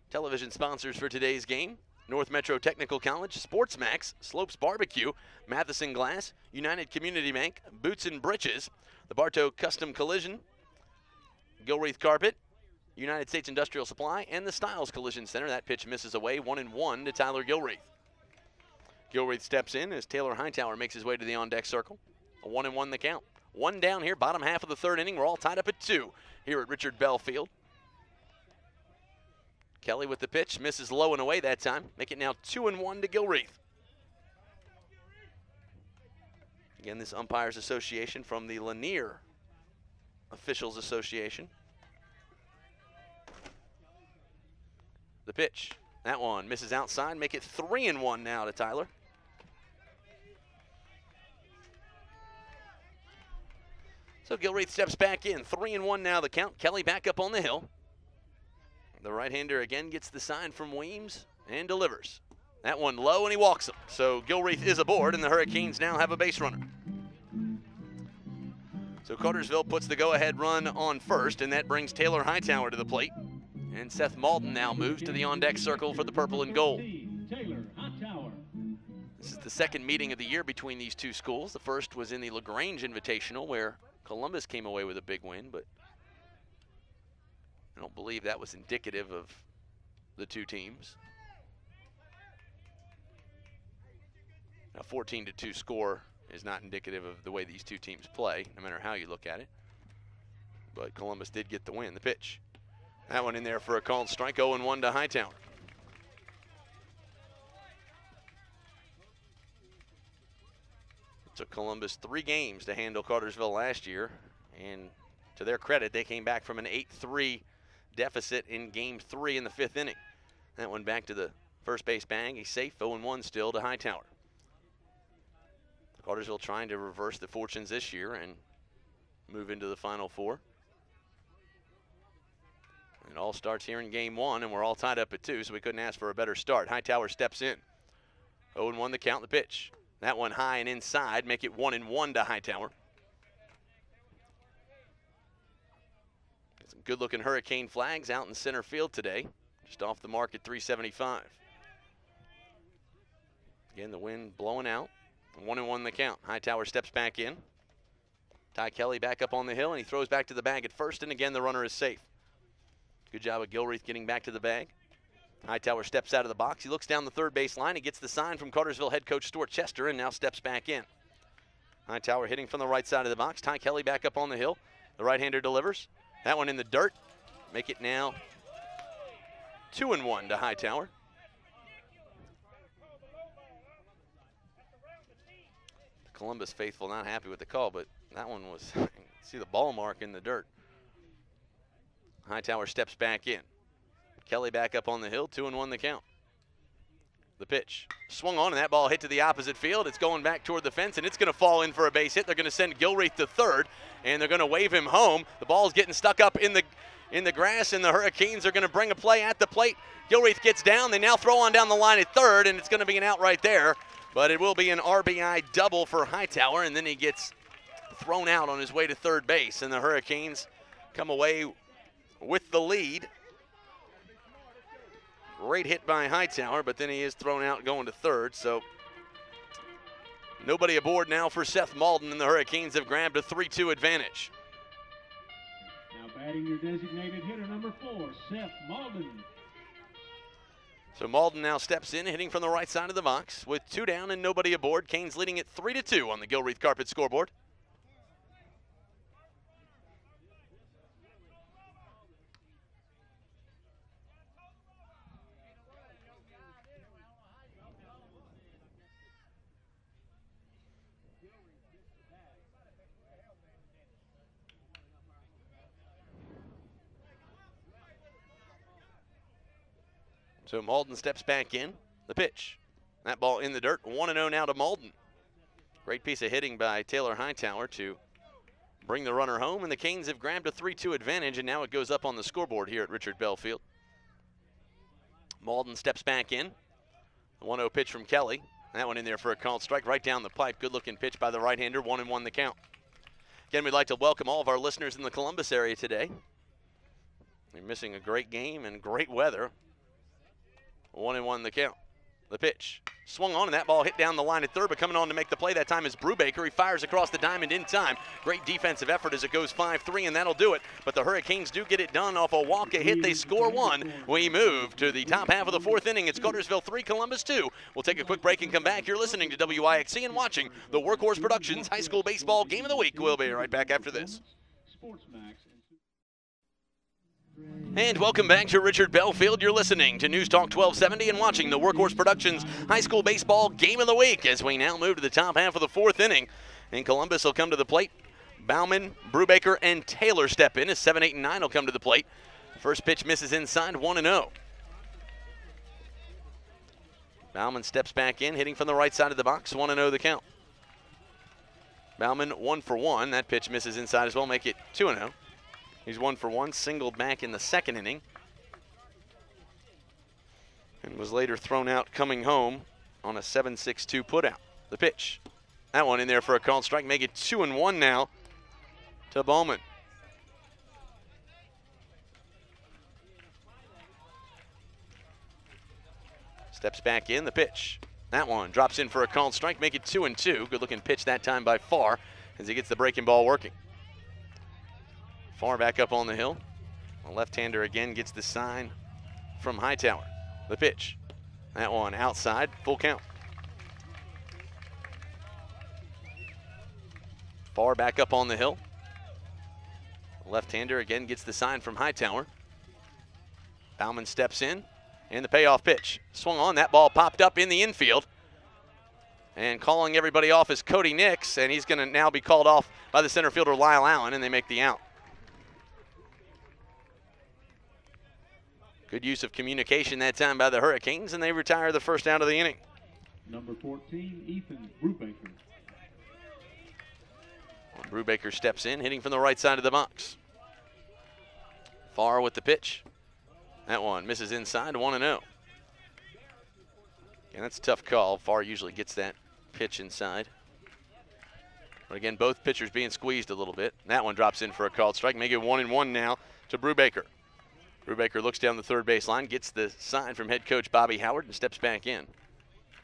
television sponsors for today's game. North Metro Technical College, SportsMax, Slopes Barbecue, Matheson Glass, United Community Bank, Boots and Britches, the Bartow Custom Collision, Gilreath Carpet, United States Industrial Supply, and the Styles Collision Center. That pitch misses away, 1-1 to Tyler Gilreath. Gilreath steps in as Taylor Hightower makes his way to the on-deck circle. A 1-1 the count. 1 down here, bottom half of the 3rd inning. We're all tied up at 2 here at Richard Bell Field. Kelly with the pitch, misses low and away that time. Make it now 2-1 to Gilreath. Again, this Umpires Association from the Lanier Officials Association. The pitch, that one misses outside. Make it 3-1 now to Tyler. So Gilreath steps back in. 3-1 now the count. Kelly back up on the hill. The right-hander again gets the sign from Weems and delivers. That one low, and he walks him. So Gilreath is aboard, and the Hurricanes now have a base runner. So Cartersville puts the go-ahead run on first, and that brings Taylor Hightower to the plate. And Seth Malden now moves to the on-deck circle for the purple and gold. Taylor Hightower. This is the 2nd meeting of the year between these 2 schools. The first was in the LaGrange Invitational, where Columbus came away with a big win, but I don't believe that was indicative of the 2 teams. A 14-2 score is not indicative of the way these two teams play, no matter how you look at it. But Columbus did get the win. The pitch. That one in there for a called strike. 0-1 to Hightower. It took Columbus 3 games to handle Cartersville last year, and to their credit, they came back from an 8-3 deficit in Game 3 in the 5th inning. That one back to the first base bag. A safe 0-1 still to Hightower. Cartersville trying to reverse the fortunes this year and move into the Final Four. It all starts here in Game 1, and we're all tied up at 2, so we couldn't ask for a better start. Hightower steps in. 0-1 the count, the pitch. That one high and inside, make it 1-1 to Hightower. Some good-looking Hurricane flags out in center field today, just off the mark at 375. Again, the wind blowing out. 1-1 the count. Hightower steps back in. Ty Kelly back up on the hill, and he throws back to the bag at first, and again the runner is safe. Good job of Gilreath getting back to the bag. Hightower steps out of the box. He looks down the third base line. He gets the sign from Cartersville head coach Stuart Chester and now steps back in. Hightower hitting from the right side of the box. Ty Kelly back up on the hill. The right-hander delivers. That one in the dirt. Make it now 2-1 to Hightower. The Columbus faithful not happy with the call, but that one was, see the ball mark in the dirt. Hightower steps back in. Kelly back up on the hill, 2-1 the count. The pitch. Swung on, and that ball hit to the opposite field. It's going back toward the fence, and it's going to fall in for a base hit. They're going to send Gilreath to third, and they're going to wave him home. The ball's getting stuck up in the grass, and the Hurricanes are going to bring a play at the plate. Gilreath gets down. They now throw on down the line at third, and it's going to be an out right there. But it will be an RBI double for Hightower, and then he gets thrown out on his way to third base, and the Hurricanes come away with the lead. Great hit by Hightower, but then he is thrown out going to third. So nobody aboard now for Seth Malden, and the Hurricanes have grabbed a 3-2 advantage. Now batting your designated hitter, number 4, Seth Malden. So Malden now steps in, hitting from the right side of the box with 2 down and nobody aboard. Canes leading it 3-2 on the Gilreath Carpet scoreboard. So Malden steps back in. The pitch. That ball in the dirt. 1-0 now to Malden. Great piece of hitting by Taylor Hightower to bring the runner home, and the Canes have grabbed a 3-2 advantage, and now it goes up on the scoreboard here at Richard Bell Field. Malden steps back in. The 1-0 pitch from Kelly. That one in there for a called strike right down the pipe. Good-looking pitch by the right-hander. 1-1 the count. Again, we'd like to welcome all of our listeners in the Columbus area today. You're missing a great game and great weather. 1-1 the count. The pitch. Swung on, and that ball hit down the line at third, but coming on to make the play that time is Brubaker. He fires across the diamond in time. Great defensive effort as it goes 5-3, and that'll do it. But the Hurricanes do get it done off a walk, a hit. They score 1. We move to the top half of the 4th inning. It's Cartersville 3, Columbus 2. We'll take a quick break and come back. You're listening to WIXC and watching the Workhorse Productions High School Baseball Game of the Week. We'll be right back after this. SportsMax. And welcome back to Richard Bell Field. You're listening to News Talk 1270 and watching the Workhorse Productions High School Baseball Game of the Week as we now move to the top half of the 4th inning. And Columbus will come to the plate. Bauman, Brubaker, and Taylor step in as 7, 8, and 9 will come to the plate. First pitch misses inside, 1-0. Bauman steps back in, hitting from the right side of the box, 1-0 the count. Bauman 1 for 1. That pitch misses inside as well, make it 2-0. He's 1 for 1, singled back in the 2nd inning, and was later thrown out coming home on a 7-6-2 putout. The pitch. That one in there for a called strike, make it 2-1 now to Bowman. Steps back in, the pitch. That one drops in for a called strike, make it 2-2. Good looking pitch that time by Farr as he gets the breaking ball working. Farr back up on the hill. The left-hander again gets the sign from Hightower. The pitch. That one outside, full count. Far back up on the hill. Left-hander again gets the sign from Hightower. Bauman steps in, and the payoff pitch. Swung on, that ball popped up in the infield. And calling everybody off is Cody Nix, and he's going to now be called off by the center fielder Lyle Allen, and they make the out. Good use of communication that time by the Hurricanes, and they retire the first out of the inning. Number 14, Ethan Brubaker. Brubaker steps in, hitting from the right side of the box. Far with the pitch. That one misses inside, 1-0. And that's a tough call. Far usually gets that pitch inside. But again, both pitchers being squeezed a little bit. That one drops in for a called strike. Make it 1-1 now to Brubaker. Brubaker looks down the third baseline, gets the sign from head coach Bobby Howard, and steps back in.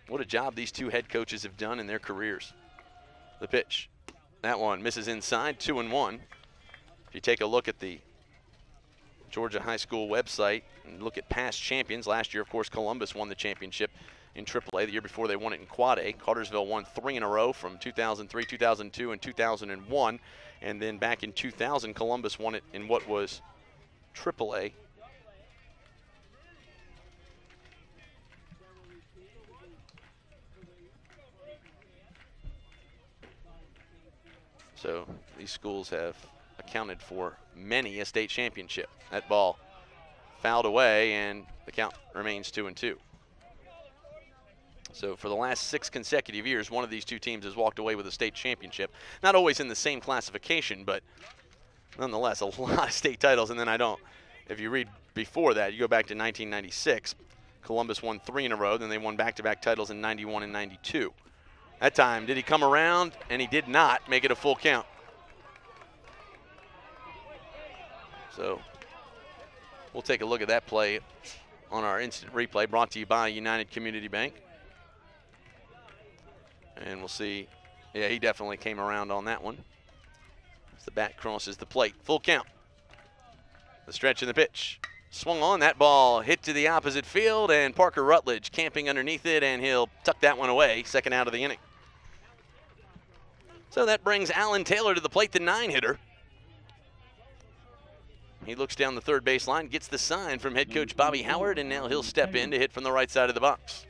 What a job these two head coaches have done in their careers. The pitch. That one misses inside, 2-1. If you take a look at the Georgia High School website and look at past champions, last year, of course, Columbus won the championship in AAA. The year before, they won it in Quad A. Cartersville won 3 in a row from 2003, 2002, and 2001. And then back in 2000, Columbus won it in what was AAA. So these schools have accounted for many a state championship. That ball fouled away, and the count remains 2-2. So for the last 6 consecutive years, one of these two teams has walked away with a state championship. Not always in the same classification, but nonetheless, a lot of state titles. And then if you read before that, you go back to 1996. Columbus won 3 in a row, then they won back-to-back titles in 91 and 92. That time, did he come around? And he did not make it a full count. So we'll take a look at that play on our instant replay, brought to you by United Community Bank. And we'll see. Yeah, he definitely came around on that one. As the bat crosses the plate. Full count. The stretch and the pitch. Swung on, that ball hit to the opposite field, and Parker Rutledge camping underneath it, and he'll tuck that one away, second out of the inning. So that brings Alan Taylor to the plate, the 9-hitter. He looks down the third baseline, gets the sign from head coach Bobby Howard, and now he'll step in to hit from the right side of the box.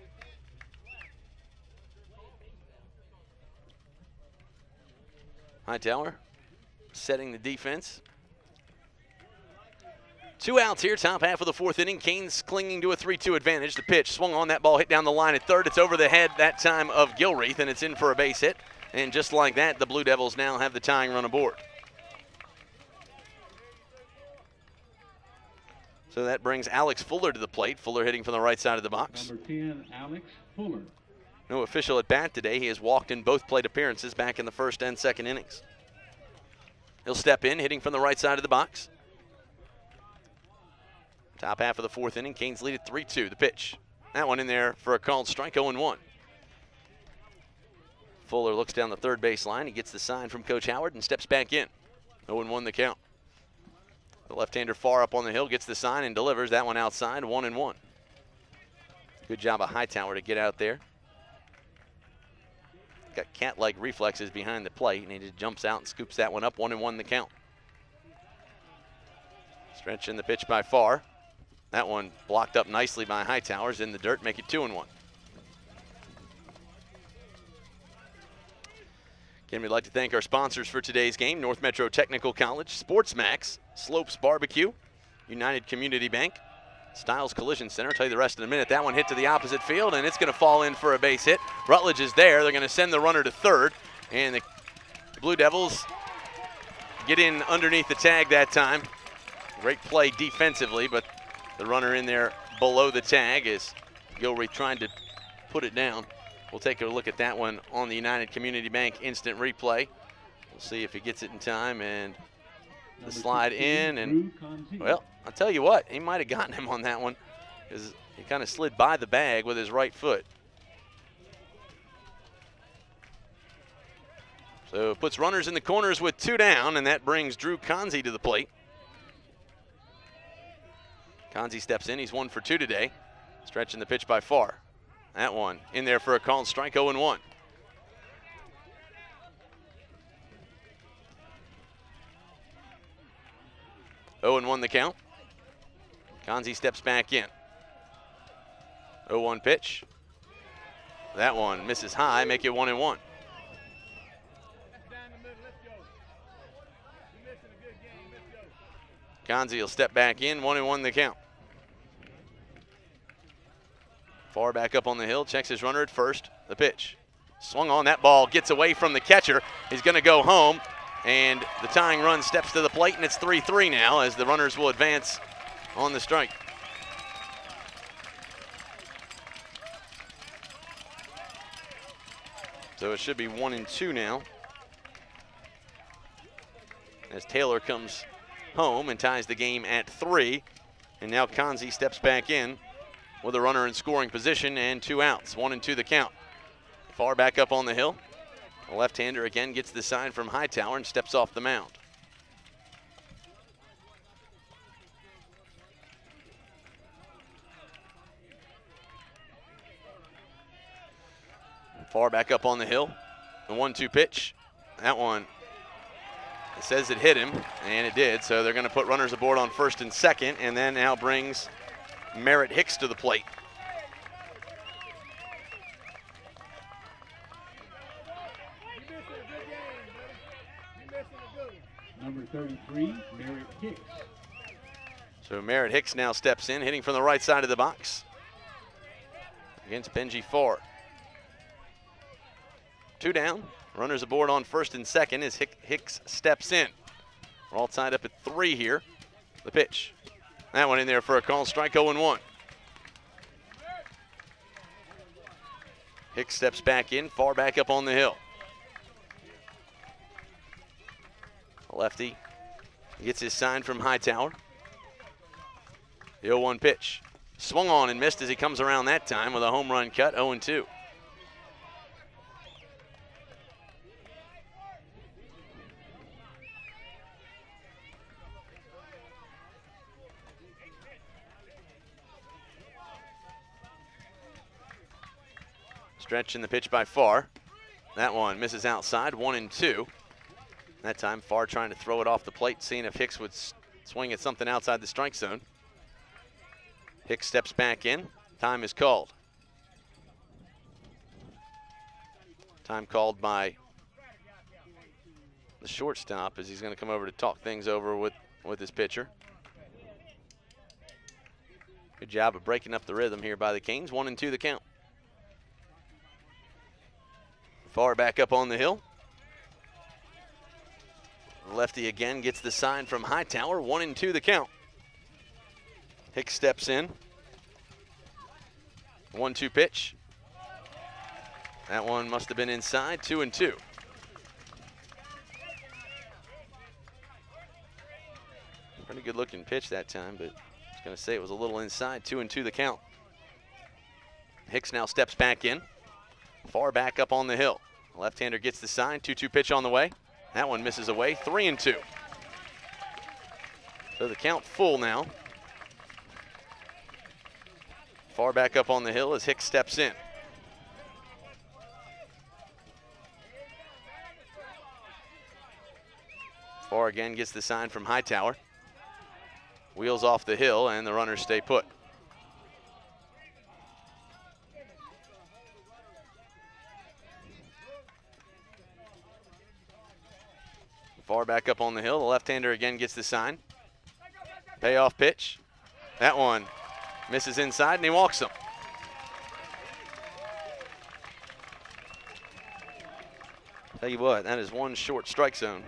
Hightower setting the defense. 2 outs here, top half of the 4th inning. Canes clinging to a 3-2 advantage. The pitch swung on, that ball hit down the line at third. It's over the head that time of Gilreath, and it's in for a base hit. And just like that, the Blue Devils now have the tying run aboard. So that brings Alex Fuller to the plate. Fuller hitting from the right side of the box. Number 10, Alex Fuller. No official at bat today. He has walked in both plate appearances back in the first and second innings. He'll step in, hitting from the right side of the box. Top half of the 4th inning, Canes lead at 3-2. The pitch. That one in there for a called strike, 0-1. Fuller looks down the third baseline. He gets the sign from Coach Howard and steps back in. 0-1 the count. The left-hander far up on the hill gets the sign and delivers. That one outside, 1-1. Good job of Hightower to get out there. Got cat-like reflexes behind the plate, and he just jumps out and scoops that one up. 1-1 the count. Stretch in the pitch by Farr. That one blocked up nicely by Hightowers in the dirt, make it 2-1. Again, we'd like to thank our sponsors for today's game: North Metro Technical College, SportsMax, Slopes Barbecue, United Community Bank, Styles Collision Center. I'll tell you the rest in a minute. That one hit to the opposite field, and it's going to fall in for a base hit. Rutledge is there. They're going to send the runner to third, and the Blue Devils get in underneath the tag that time. Great play defensively, but the runner in there below the tag is Gilreath trying to put it down. We'll take a look at that one on the United Community Bank instant replay. We'll see if he gets it in time, and the slide in, and well, I'll tell you what, he might have gotten him on that one because he kind of slid by the bag with his right foot. So it puts runners in the corners with 2 down, and that brings Drew Conzi to the plate. Conzi steps in. He's 1 for 2 today. Stretching the pitch by Farr. That one in there for a called strike, 0-1. 0-1 the count. Kanzi steps back in. 0-1 pitch. That one misses high, make it 1-1. Kanzi will step back in, 1-1 the count. Far back up on the hill, checks his runner at first. The pitch. Swung on, that ball gets away from the catcher. He's going to go home, and the tying run steps to the plate, and it's 3-3 now as the runners will advance on the strike. So it should be 1-2 now, as Taylor comes home and ties the game at 3. And now Kanzi steps back in with a runner in scoring position and 2 outs. 1-2 the count. Far back up on the hill. The left-hander again gets the sign from Hightower and steps off the mound. Far back up on the hill. The 1-2 pitch. That one, it says it hit him, and it did. So they're going to put runners aboard on first and second, and then now brings Merritt Hicks to the plate. Number 33, Merritt Hicks. So Merritt Hicks now steps in, hitting from the right side of the box against Benji Farr. 2 down, runners aboard on first and second as Hicks steps in. We're all tied up at 3 here. The pitch. That one in there for a call, strike 0-1. Hicks steps back in, far back up on the hill. Lefty gets his sign from Hightower. The 0-1 pitch. Swung on and missed as he comes around that time with a home run cut, 0-2. Stretching the pitch by Farr. That one misses outside, 1-2. That time, Farr trying to throw it off the plate, seeing if Hicks would swing at something outside the strike zone. Hicks steps back in. Time is called. Time called by the shortstop as he's going to come over to talk things over with his pitcher. Good job of breaking up the rhythm here by the Canes. 1-2 the count. Farr back up on the hill. Lefty again gets the sign from Hightower. 1-2 the count. Hicks steps in. 1-2 pitch. That one must have been inside. 2-2. Pretty good looking pitch that time, but I was going to say it was a little inside. 2-2 the count. Hicks now steps back in. Far back up on the hill. Left-hander gets the sign. 2-2 pitch on the way. That one misses away. 3-2. So the count full now. Far back up on the hill as Hicks steps in. Farr again gets the sign from Hightower. Wheels off the hill and the runners stay put. Far back up on the hill. The left-hander again gets the sign. Payoff pitch. That one misses inside and he walks him. Tell you what, that is one short strike zone.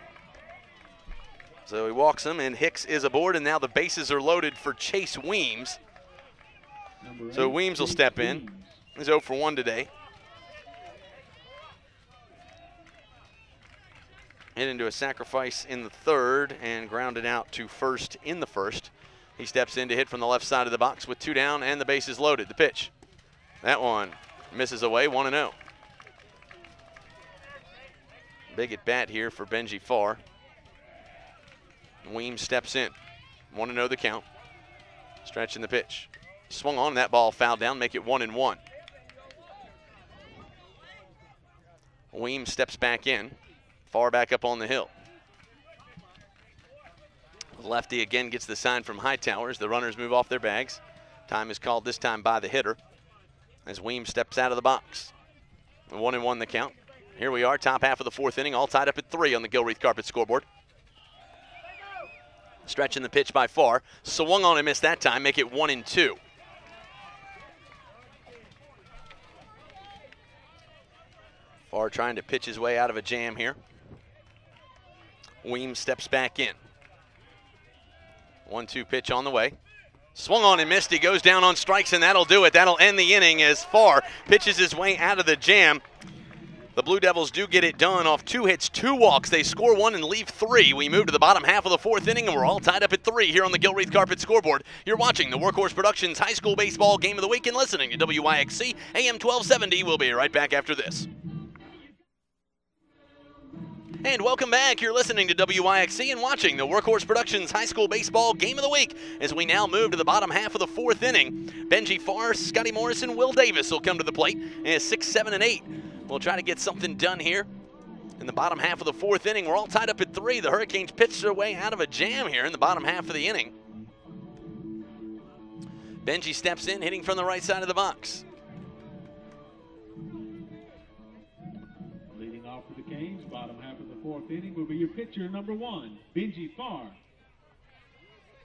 So he walks him and Hicks is aboard, and now the bases are loaded for Chase Weems. So Weems will step in. He's 0 for 1 today. Hit into a sacrifice in the third and grounded out to first in the first. He steps in to hit from the left side of the box with 2 down and the bases loaded. The pitch. That one misses away, 1-0. Big at bat here for Benji Farr. Weems steps in. 1-0 the count. Stretching the pitch. Swung on, that ball fouled down, make it 1-1. Weems steps back in. Far back up on the hill. Lefty again gets the sign from Hightowers. The runners move off their bags. Time is called this time by the hitter as Weems steps out of the box. 1-1 the count. Here we are, top half of the fourth inning, all tied up at 3 on the Gilreath Carpet scoreboard. Stretching the pitch by Farr. Swung on and missed that time, make it 1-2. Farr trying to pitch his way out of a jam here. Weems steps back in. 1-2 pitch on the way. Swung on and missed. He goes down on strikes, and that'll do it. That'll end the inning as Farr pitches his way out of the jam. The Blue Devils do get it done off 2 hits, 2 walks. They score 1 and leave 3. We move to the bottom half of the fourth inning, and we're all tied up at 3 here on the Gilreath Carpet scoreboard. You're watching the Workhorse Productions High School Baseball Game of the Week and listening to WYXC AM 1270. We'll be right back after this. And welcome back. You're listening to WYXC and watching the Workhorse Productions High School Baseball Game of the Week as we now move to the bottom half of the fourth inning. Benji Farr, Scotty Morris, and Will Davis will come to the plate as 6, 7, and 8. We'll try to get something done here in the bottom half of the fourth inning. We're all tied up at 3. The Hurricanes pitched their way out of a jam here in the bottom half of the inning. Benji steps in, hitting from the right side of the box. Leading off for the Canes, bottom half of the fourth inning will be your pitcher, number 1, Benji Farr.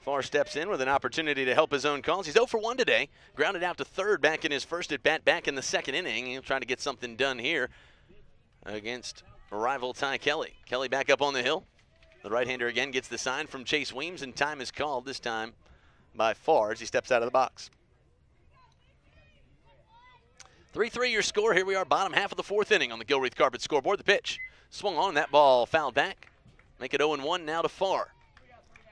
Farr steps in with an opportunity to help his own cause. He's 0 for 1 today. Grounded out to third back in his first at-bat back in the second inning. He'll try to get something done here against rival Ty Kelly. Kelly back up on the hill. The right-hander again gets the sign from Chase Weems, and time is called this time by Farr as he steps out of the box. 3-3 your score. Here we are, bottom half of the fourth inning on the Gilreath Carpet scoreboard. The pitch swung on, that ball fouled back. Make it 0-1 now to Farr.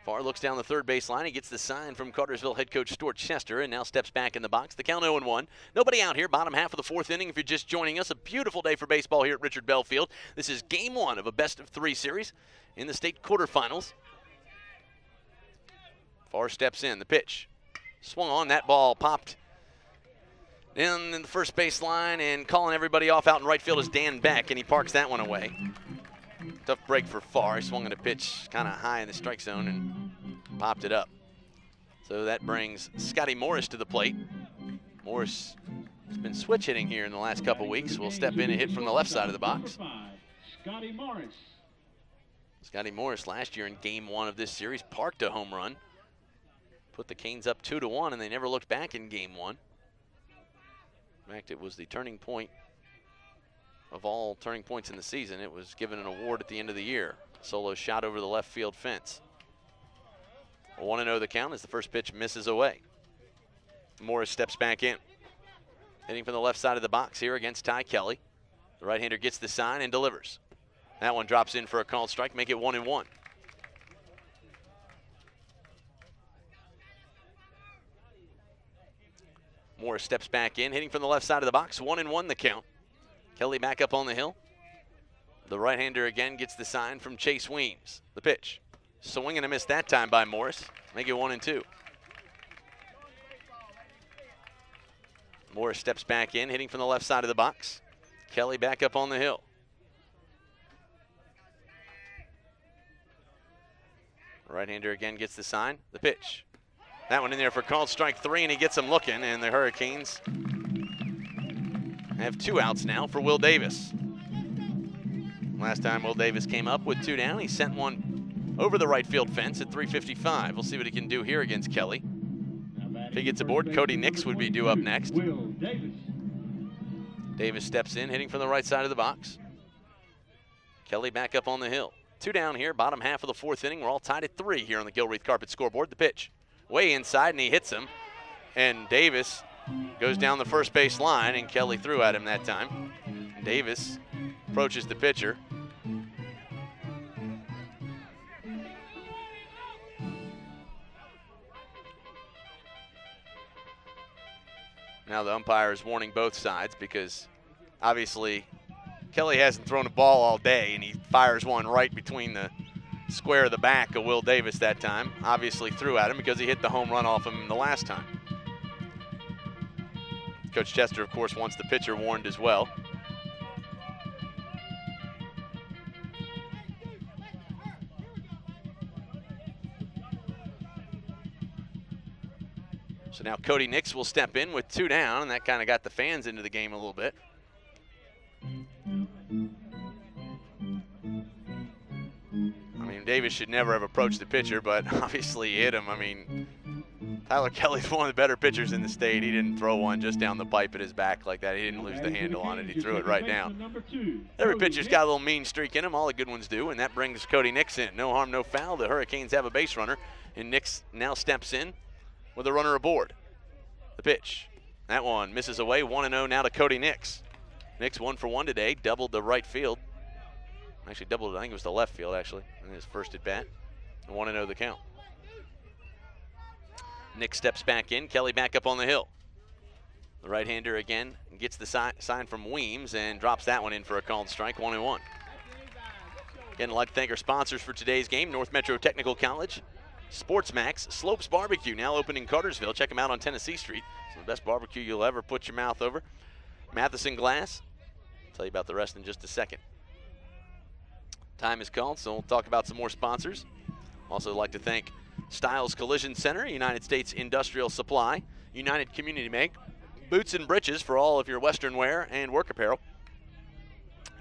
Farr looks down the third base line. He gets the sign from Cartersville head coach Stuart Chester and now steps back in the box. The count 0-1. Nobody out here. Bottom half of the fourth inning. If you're just joining us, a beautiful day for baseball here at Richard Bell Field. This is game 1 of a best-of-3 series in the state quarterfinals. Farr steps in. The pitch swung on. That ball popped in the first base line, and calling everybody off out in right field is Dan Beck, and he parks that one away. Tough break for Farr. He swung on a pitch kind of high in the strike zone and popped it up. So that brings Scotty Morris to the plate. Morris has been switch hitting here in the last couple weeks. Will step in and hit from the left side of the box. Scotty Morris. Scotty Morris last year in game 1 of this series parked a home run. Put the Canes up 2-1, and they never looked back in game 1. In fact, it was the turning point of all turning points in the season. It was given an award at the end of the year. Solo shot over the left field fence. 1-0 the count as the first pitch misses away. Morris steps back in. Hitting from the left side of the box here against Ty Kelly. The right-hander gets the sign and delivers. That one drops in for a called strike, make it 1-1. Morris steps back in, hitting from the left side of the box. 1-1 the count. Kelly back up on the hill. The right-hander again gets the sign from Chase Weems. The pitch. Swing and a miss that time by Morris. Make it 1-2. Morris steps back in, hitting from the left side of the box. Kelly back up on the hill. Right-hander again gets the sign. The pitch. That one in there for called strike 3, and he gets him looking, and the Hurricanes have 2 outs now for Will Davis. Last time Will Davis came up with 2 down, he sent one over the right field fence at 355. We'll see what he can do here against Kelly. If he gets aboard, Cody Nix would be due up next. Will Davis. Davis steps in, hitting from the right side of the box. Kelly back up on the hill. 2 down here, bottom half of the fourth inning. We're all tied at 3 here on the Gilreath Carpet scoreboard. The pitch. Way inside, and he hits him. And Davis goes down the first base line, and Kelly threw at him that time. Davis approaches the pitcher. Now the umpire is warning both sides because obviously Kelly hasn't thrown a ball all day, and he fires one right between the square of the back of Will Davis that time. Obviously threw at him because he hit the home run off him the last time. Coach Chester, of course, wants the pitcher warned as well. So now Cody Nix will step in with 2 down, and that kind of got the fans into the game a little bit. I mean, Davis should never have approached the pitcher, but obviously he hit him. I mean, Tyler Kelly's one of the better pitchers in the state. He didn't throw one just down the pipe at his back like that. He didn't lose the handle on it. He threw it right down. Every pitcher's got a little mean streak in him. All the good ones do, and that brings Cody Nix in. No harm, no foul. The Hurricanes have a base runner, and Nix now steps in with a runner aboard. The pitch. That one misses away. 1-0 now to Cody Nix. Nix 1 for 1 today. Doubled the right field. Actually doubled, I think it was the left field, actually, in his first at bat. 1-0 the count. Nick steps back in. Kelly back up on the hill. The right-hander again gets the sign from Weems and drops that one in for a called strike. 1-1. Again, I'd like to thank our sponsors for today's game: North Metro Technical College, SportsMax, Slopes Barbecue, now open in Cartersville. Check them out on Tennessee Street. It's the best barbecue you'll ever put your mouth over. Matheson Glass. I'll tell you about the rest in just a second. Time is called, so we'll talk about some more sponsors. Also like to thank Styles Collision Center, United States Industrial Supply, United Community Bank, Boots and Britches for all of your Western wear and work apparel,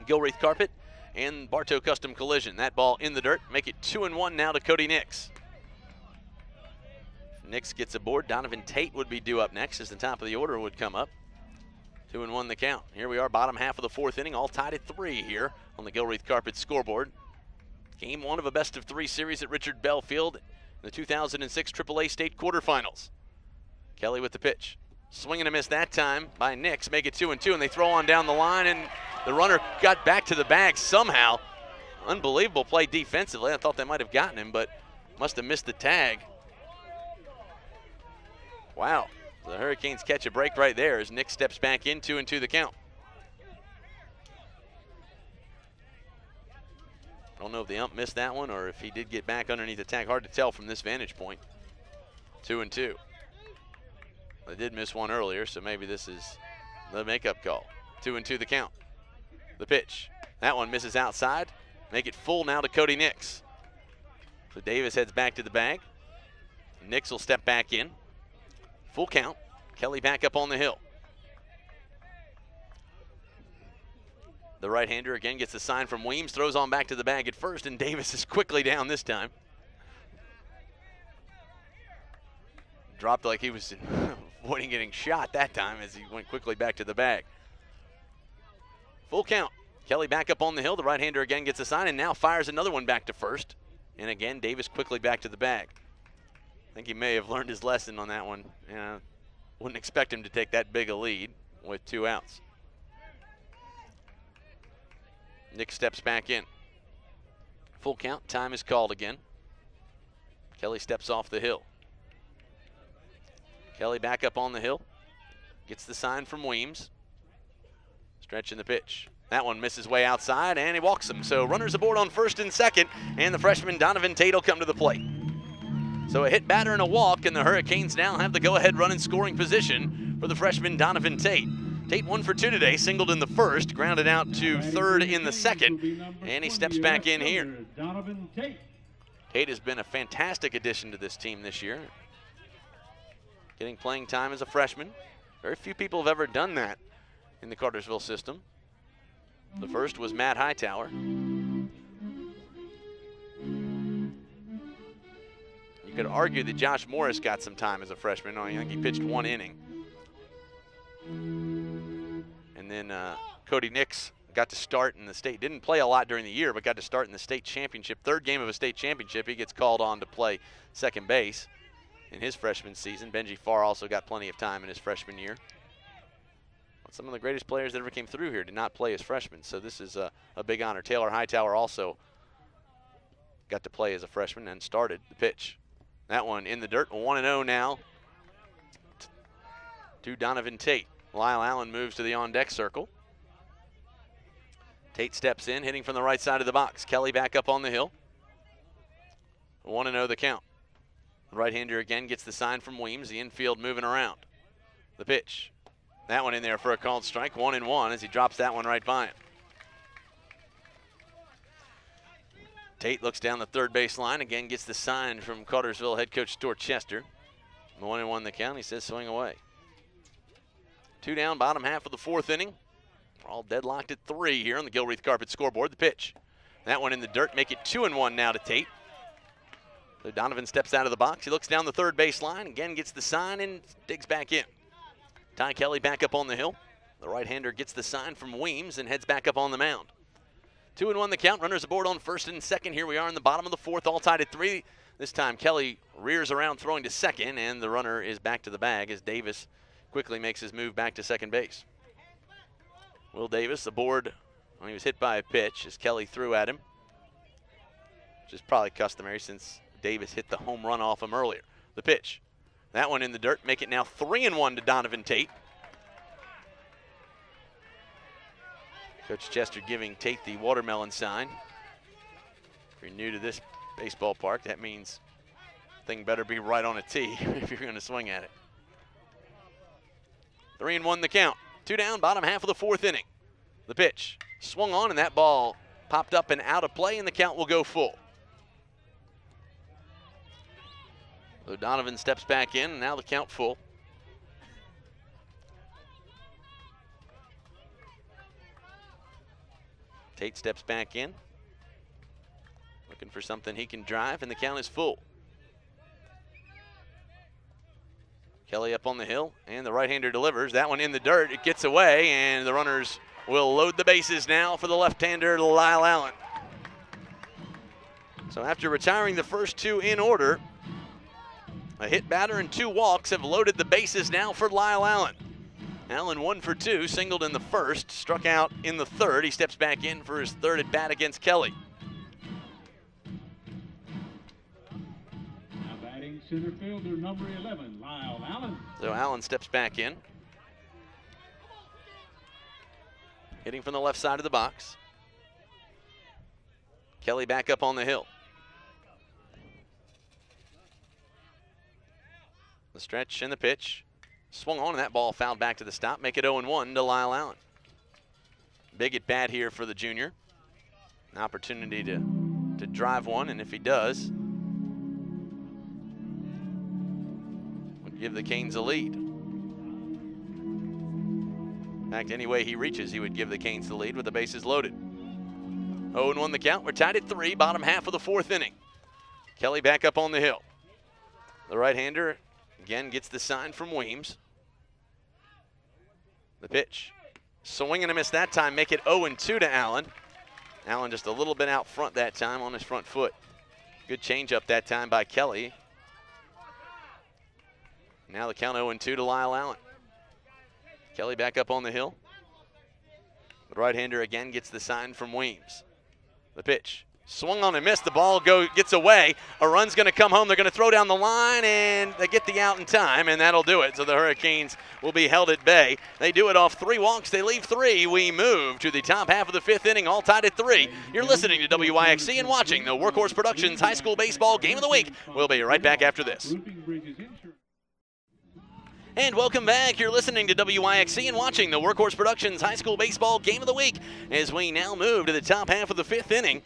Gilreath Carpet, and Bartow Custom Collision. That ball in the dirt. Make it 2-1 now to Cody Nix. Nix gets aboard. Donovan Tate would be due up next as the top of the order would come up. 2-1 the count. Here we are, bottom half of the 4th inning, all tied at 3 here on the Gilreath Carpet scoreboard. Game 1 of a best-of-3 series at Richard Bell Field in the 2006 AAA State quarterfinals. Kelly with the pitch. Swing and a miss that time by Nix. Make it 2-2, and they throw on down the line, and the runner got back to the bag somehow. Unbelievable play defensively. I thought they might have gotten him, but must have missed the tag. Wow. The Hurricanes catch a break right there as Nick steps back in. 2-2 the count. I don't know if the ump missed that one or if he did get back underneath the tag. Hard to tell from this vantage point. 2-2. They did miss one earlier, so maybe this is the makeup call. 2-2 the count. The pitch. That one misses outside. Make it full now to Cody Nix. So Davis heads back to the bag. Nix will step back in. Full count. Kelly back up on the hill. The right-hander again gets the sign from Weems, throws on back to the bag at first, and Davis is quickly down this time. Dropped like he was avoiding getting shot that time as he went quickly back to the bag. Full count. Kelly back up on the hill. The right-hander again gets a sign and now fires another one back to first. And again, Davis quickly back to the bag. I think he may have learned his lesson on that one. Wouldn't expect him to take that big a lead with 2 outs. Nick steps back in. Full count. Time is called again. Kelly steps off the hill. Kelly back up on the hill. Gets the sign from Weems. Stretching the pitch. That one misses way outside, and he walks him. So runners aboard on first and second, and the freshman Donovan Tate will come to the plate. So a hit batter and a walk, and the Hurricanes now have the go-ahead run in scoring position for the freshman Donovan Tate. Tate 1 for 2 today, singled in the first, grounded out to third in the second, and he steps back in here. Tate has been a fantastic addition to this team this year. Getting playing time as a freshman. Very few people have ever done that in the Cartersville system. The first was Matt Hightower. You could argue that Josh Morris got some time as a freshman. I think he pitched 1 inning. And then Cody Nix got to start in the state. Didn't play a lot during the year, but got to start in the state championship. 3rd game of a state championship. He gets called on to play second base in his freshman season. Benji Farr also got plenty of time in his freshman year. Some of the greatest players that ever came through here did not play as freshmen, so this is a big honor. Taylor Hightower also got to play as a freshman and started the pitch. That one in the dirt. 1-0 now to Donovan Tate. Lyle Allen moves to the on-deck circle. Tate steps in, hitting from the right side of the box. Kelly back up on the hill. 1-0 the count. The right-hander again gets the sign from Weems. The infield moving around. The pitch. That one in there for a called strike. 1-1 as he drops that one right by him. Tate looks down the third base line. Again gets the sign from Cartersville head coach Stuart Chester. 1-1 the count. He says swing away. 2 down, bottom half of the 4th inning. We're all deadlocked at 3 here on the Gilreath Carpet scoreboard. The pitch. That one in the dirt. Make it 2-1 now to Tate. So Donovan steps out of the box. He looks down the third base line. Again, gets the sign and digs back in. Ty Kelly back up on the hill. The right-hander gets the sign from Weems and heads back up on the mound. 2-1 the count. Runners aboard on first and second. Here we are in the bottom of the 4th, all tied at 3. This time Kelly rears around throwing to second, and the runner is back to the bag as Davis quickly makes his move back to second base. Will Davis aboard when he was hit by a pitch as Kelly threw at him, which is probably customary since Davis hit the home run off him earlier. The pitch. That one in the dirt. Make it now 3-1 to Donovan Tate. Coach Chester giving Tate the watermelon sign. If you're new to this baseball park, that means thing better be right on a tee if you're going to swing at it. 3-1 the count. 2 down, bottom half of the 4th inning. The pitch. Swung on, and that ball popped up and out of play, and the count will go full. So Donovan steps back in, and now the count full. Tate steps back in, looking for something he can drive, and the count is full. Kelly up on the hill, and the right-hander delivers. That one in the dirt. It gets away, and the runners will load the bases now for the left-hander, Lyle Allen. So after retiring the first 2 in order, a hit batter and 2 walks have loaded the bases now for Lyle Allen. Allen 1 for 2, singled in the first, struck out in the 3rd. He steps back in for his 3rd at bat against Kelly. Now batting center fielder number 11, Lyle Allen. So Allen steps back in. Hitting from the left side of the box. Kelly back up on the hill. The stretch and the pitch. Swung on, and that ball fouled back to the stop. Make it 0-1 to Lyle Allen. Big at bat here for the junior. An opportunity to drive one, and if he does, would give the Canes a lead. In fact, any way he reaches, he would give the Canes the lead with the bases loaded. 0-1 the count. We're tied at 3, bottom half of the 4th inning. Kelly back up on the hill. The right-hander again gets the sign from Weems. The pitch. Swing and a miss that time. Make it 0-2 to Allen. Allen just a little bit out front that time on his front foot. Good changeup that time by Kelly. Now the count 0-2 to Lyle Allen. Kelly back up on the hill. The right-hander again gets the sign from Weems. The pitch. Swung on and missed. The ball gets away. A run's going to come home. They're going to throw down the line, and they get the out in time, and that'll do it. So the Hurricanes will be held at bay. They do it off 3 walks. They leave 3. We move to the top half of the 5th inning, all tied at 3. You're listening to WYXC and watching the Workhorse Productions High School Baseball Game of the Week. We'll be right back after this. And welcome back. You're listening to WYXC and watching the Workhorse Productions High School Baseball Game of the Week as we now move to the top half of the 5th inning.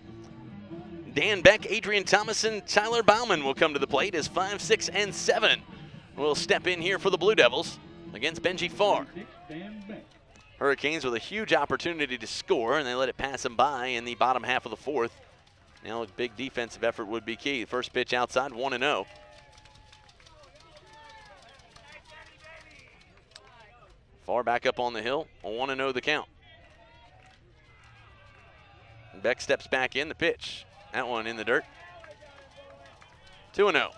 Dan Beck, Adrian Thomas, and Tyler Bauman will come to the plate as 5, 6, and 7 will step in here for the Blue Devils against Benji Farr. Hurricanes with a huge opportunity to score, and they let it pass them by in the bottom half of the 4th. Now a big defensive effort would be key. First pitch outside, 1-0. Farr back up on the hill, a 1-0 the count. Beck steps back in, the pitch. That one in the dirt. 2-0.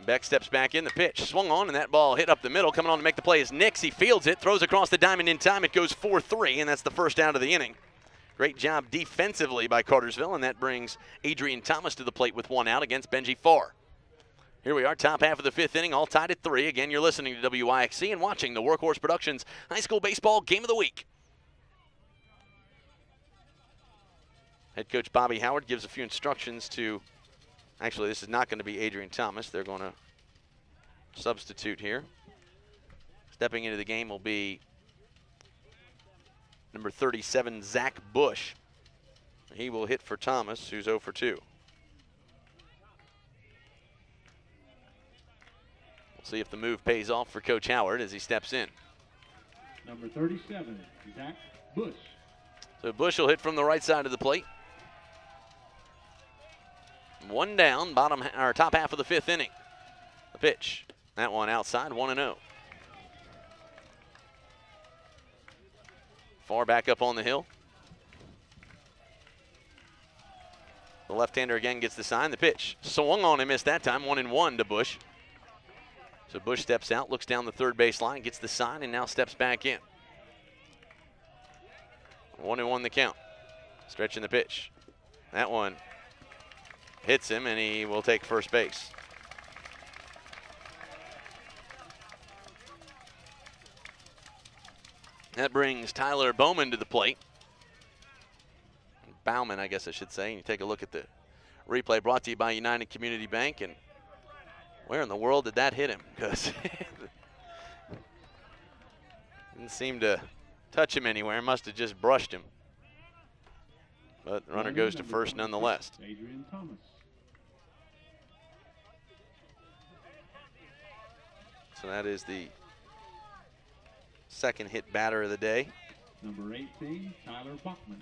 Beck steps back in, the pitch. Swung on, and that ball hit up the middle. Coming on to make the play is Nix. He fields it, throws across the diamond in time. It goes 4-3, and that's the first out of the inning. Great job defensively by Cartersville, and that brings Adrian Thomas to the plate with 1 out against Benji Farr. Here we are, top half of the 5th inning, all tied at 3. Again, you're listening to WYXC and watching the Workhorse Productions High School Baseball Game of the Week. Head coach Bobby Howard gives a few instructions to, actually this is not going to be Adrian Thomas. They're going to substitute here. Stepping into the game will be number 37, Zach Bush. He will hit for Thomas, who's 0 for 2. We'll see if the move pays off for Coach Howard as he steps in. Number 37, Zach Bush. So Bush will hit from the right side of the plate. 1 down, top half of the 5th inning. The pitch, that one outside, 1-0. Far back up on the hill. The left-hander again gets the sign. The pitch swung on and missed that time. 1-1 to Bush. So Bush steps out, looks down the third base line, gets the sign, and now steps back in. 1-1 the count. Stretching the pitch. That one hits him, and he will take first base. That brings Tyler Bowman to the plate. Bauman, I guess I should say. And you take a look at the replay brought to you by United Community Bank. And where in the world did that hit him? Because didn't seem to touch him anywhere. Must have just brushed him. But the runner goes to first nonetheless. Adrian Thomas. So that is the second hit batter of the day. Number 18, Tyler Bachman.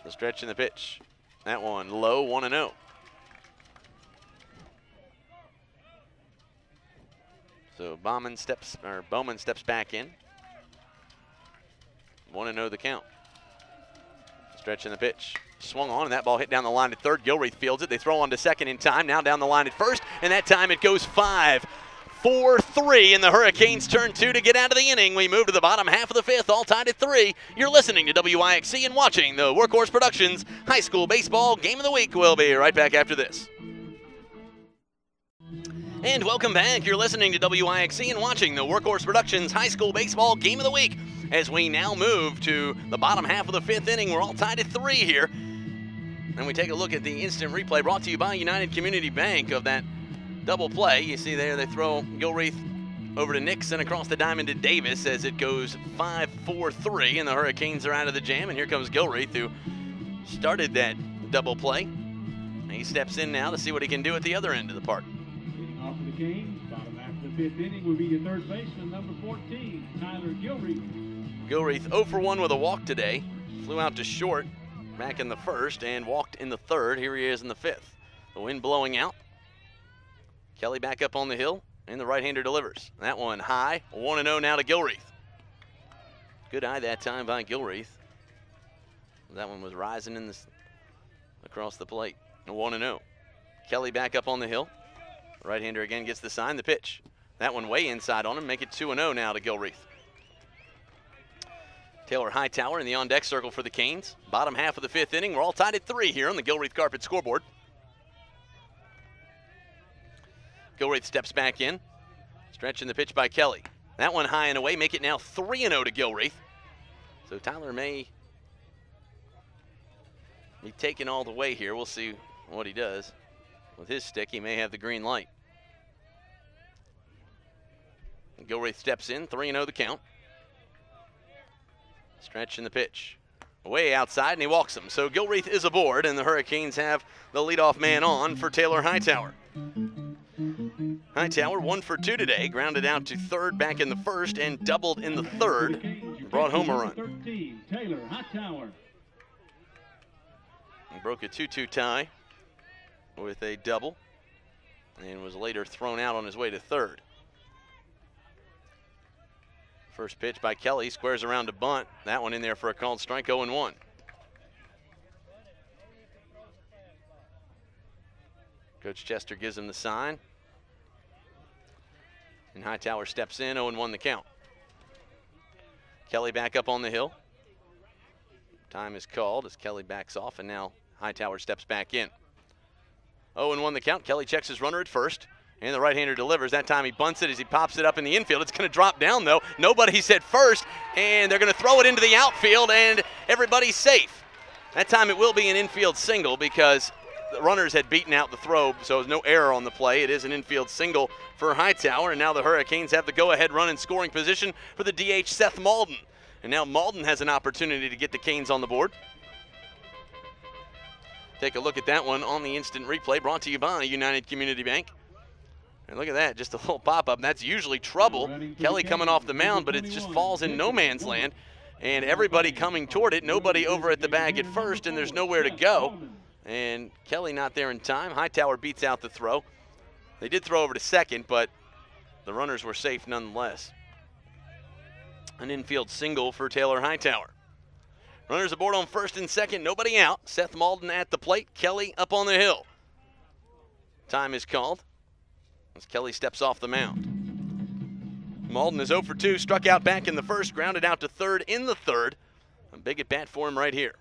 The stretch in the pitch. That one low, 1-0. So Bowman steps back in. 1-0 the count. Stretch in the pitch. Swung on, and that ball hit down the line at third. Gilreath fields it. They throw on to second in time. Now down the line at first, and that time it goes 5-4-3, and the Hurricanes turn 2 to get out of the inning. We move to the bottom half of the 5th, all tied at 3. You're listening to WIXC and watching the Workhorse Productions High School Baseball Game of the Week. We'll be right back after this. And welcome back. You're listening to WIXC and watching the Workhorse Productions High School Baseball Game of the Week. As we now move to the bottom half of the 5th inning, we're all tied at 3 here. And we take a look at the instant replay brought to you by United Community Bank of that double play. You see there they throw Gilreath over to Nixon across the diamond to Davis as it goes 5-4-3, and the Hurricanes are out of the jam. And here comes Gilreath, who started that double play. And he steps in now to see what he can do at the other end of the park. Leading off of the game, bottom half of the 5th inning will be your third baseman, number 14, Tyler Gilreath. Gilreath 0 for 1 with a walk today. Flew out to short back in the first and walked in the third. Here he is in the 5th. The wind blowing out. Kelly back up on the hill, and the right-hander delivers. That one high, 1-0 now to Gilreath. Good eye that time by Gilreath. That one was rising across the plate. 1-0. Kelly back up on the hill. Right-hander again gets the sign, the pitch. That one way inside on him, make it 2-0 now to Gilreath. Taylor Hightower in the on-deck circle for the Canes. Bottom half of the 5th inning. We're all tied at 3 here on the Gilreath Carpet scoreboard. Gilreath steps back in. Stretching the pitch by Kelly. That one high and away, make it now 3-0 to Gilreath. So Tyler may be taken all the way here. We'll see what he does. With his stick, he may have the green light. Gilreath steps in, 3-0 the count. Stretch in the pitch. Way outside, and he walks him. So Gilreath is aboard, and the Hurricanes have the leadoff man on for Taylor Hightower. Hightower 1 for 2 today, grounded out to third back in the first and doubled in the third. Brought home a run. 13, Taylor Hightower. He broke a 2-2 tie with a double and was later thrown out on his way to third. First pitch by Kelly, squares around to bunt. That one in there for a called strike, 0-1. Coach Chester gives him the sign. And Hightower steps in, 0-1 the count. Kelly back up on the hill. Time is called as Kelly backs off, and now Hightower steps back in. 0-1 the count. Kelly checks his runner at first, and the right-hander delivers. That time he bunts it as he pops it up in the infield. It's going to drop down, though. Nobody's at first, and they're going to throw it into the outfield, and everybody's safe. That time it will be an infield single because the runners had beaten out the throw, so there's no error on the play. It is an infield single for Hightower, and now the Hurricanes have the go-ahead run in scoring position for the DH Seth Malden. And now Malden has an opportunity to get the Canes on the board. Take a look at that one on the instant replay, brought to you by United Community Bank. And look at that, just a little pop-up. That's usually trouble. Kelly coming off the mound, but it just falls in no man's land. And everybody coming toward it, nobody over at the bag at first, and there's nowhere to go. And Kelly not there in time. Hightower beats out the throw. They did throw over to second, but the runners were safe nonetheless. An infield single for Taylor Hightower. Runners aboard on first and second, nobody out. Seth Malden at the plate, Kelly up on the hill. Time is called as Kelly steps off the mound. Malden is 0 for 2, struck out back in the first, grounded out to third in the third. A big at bat for him right here.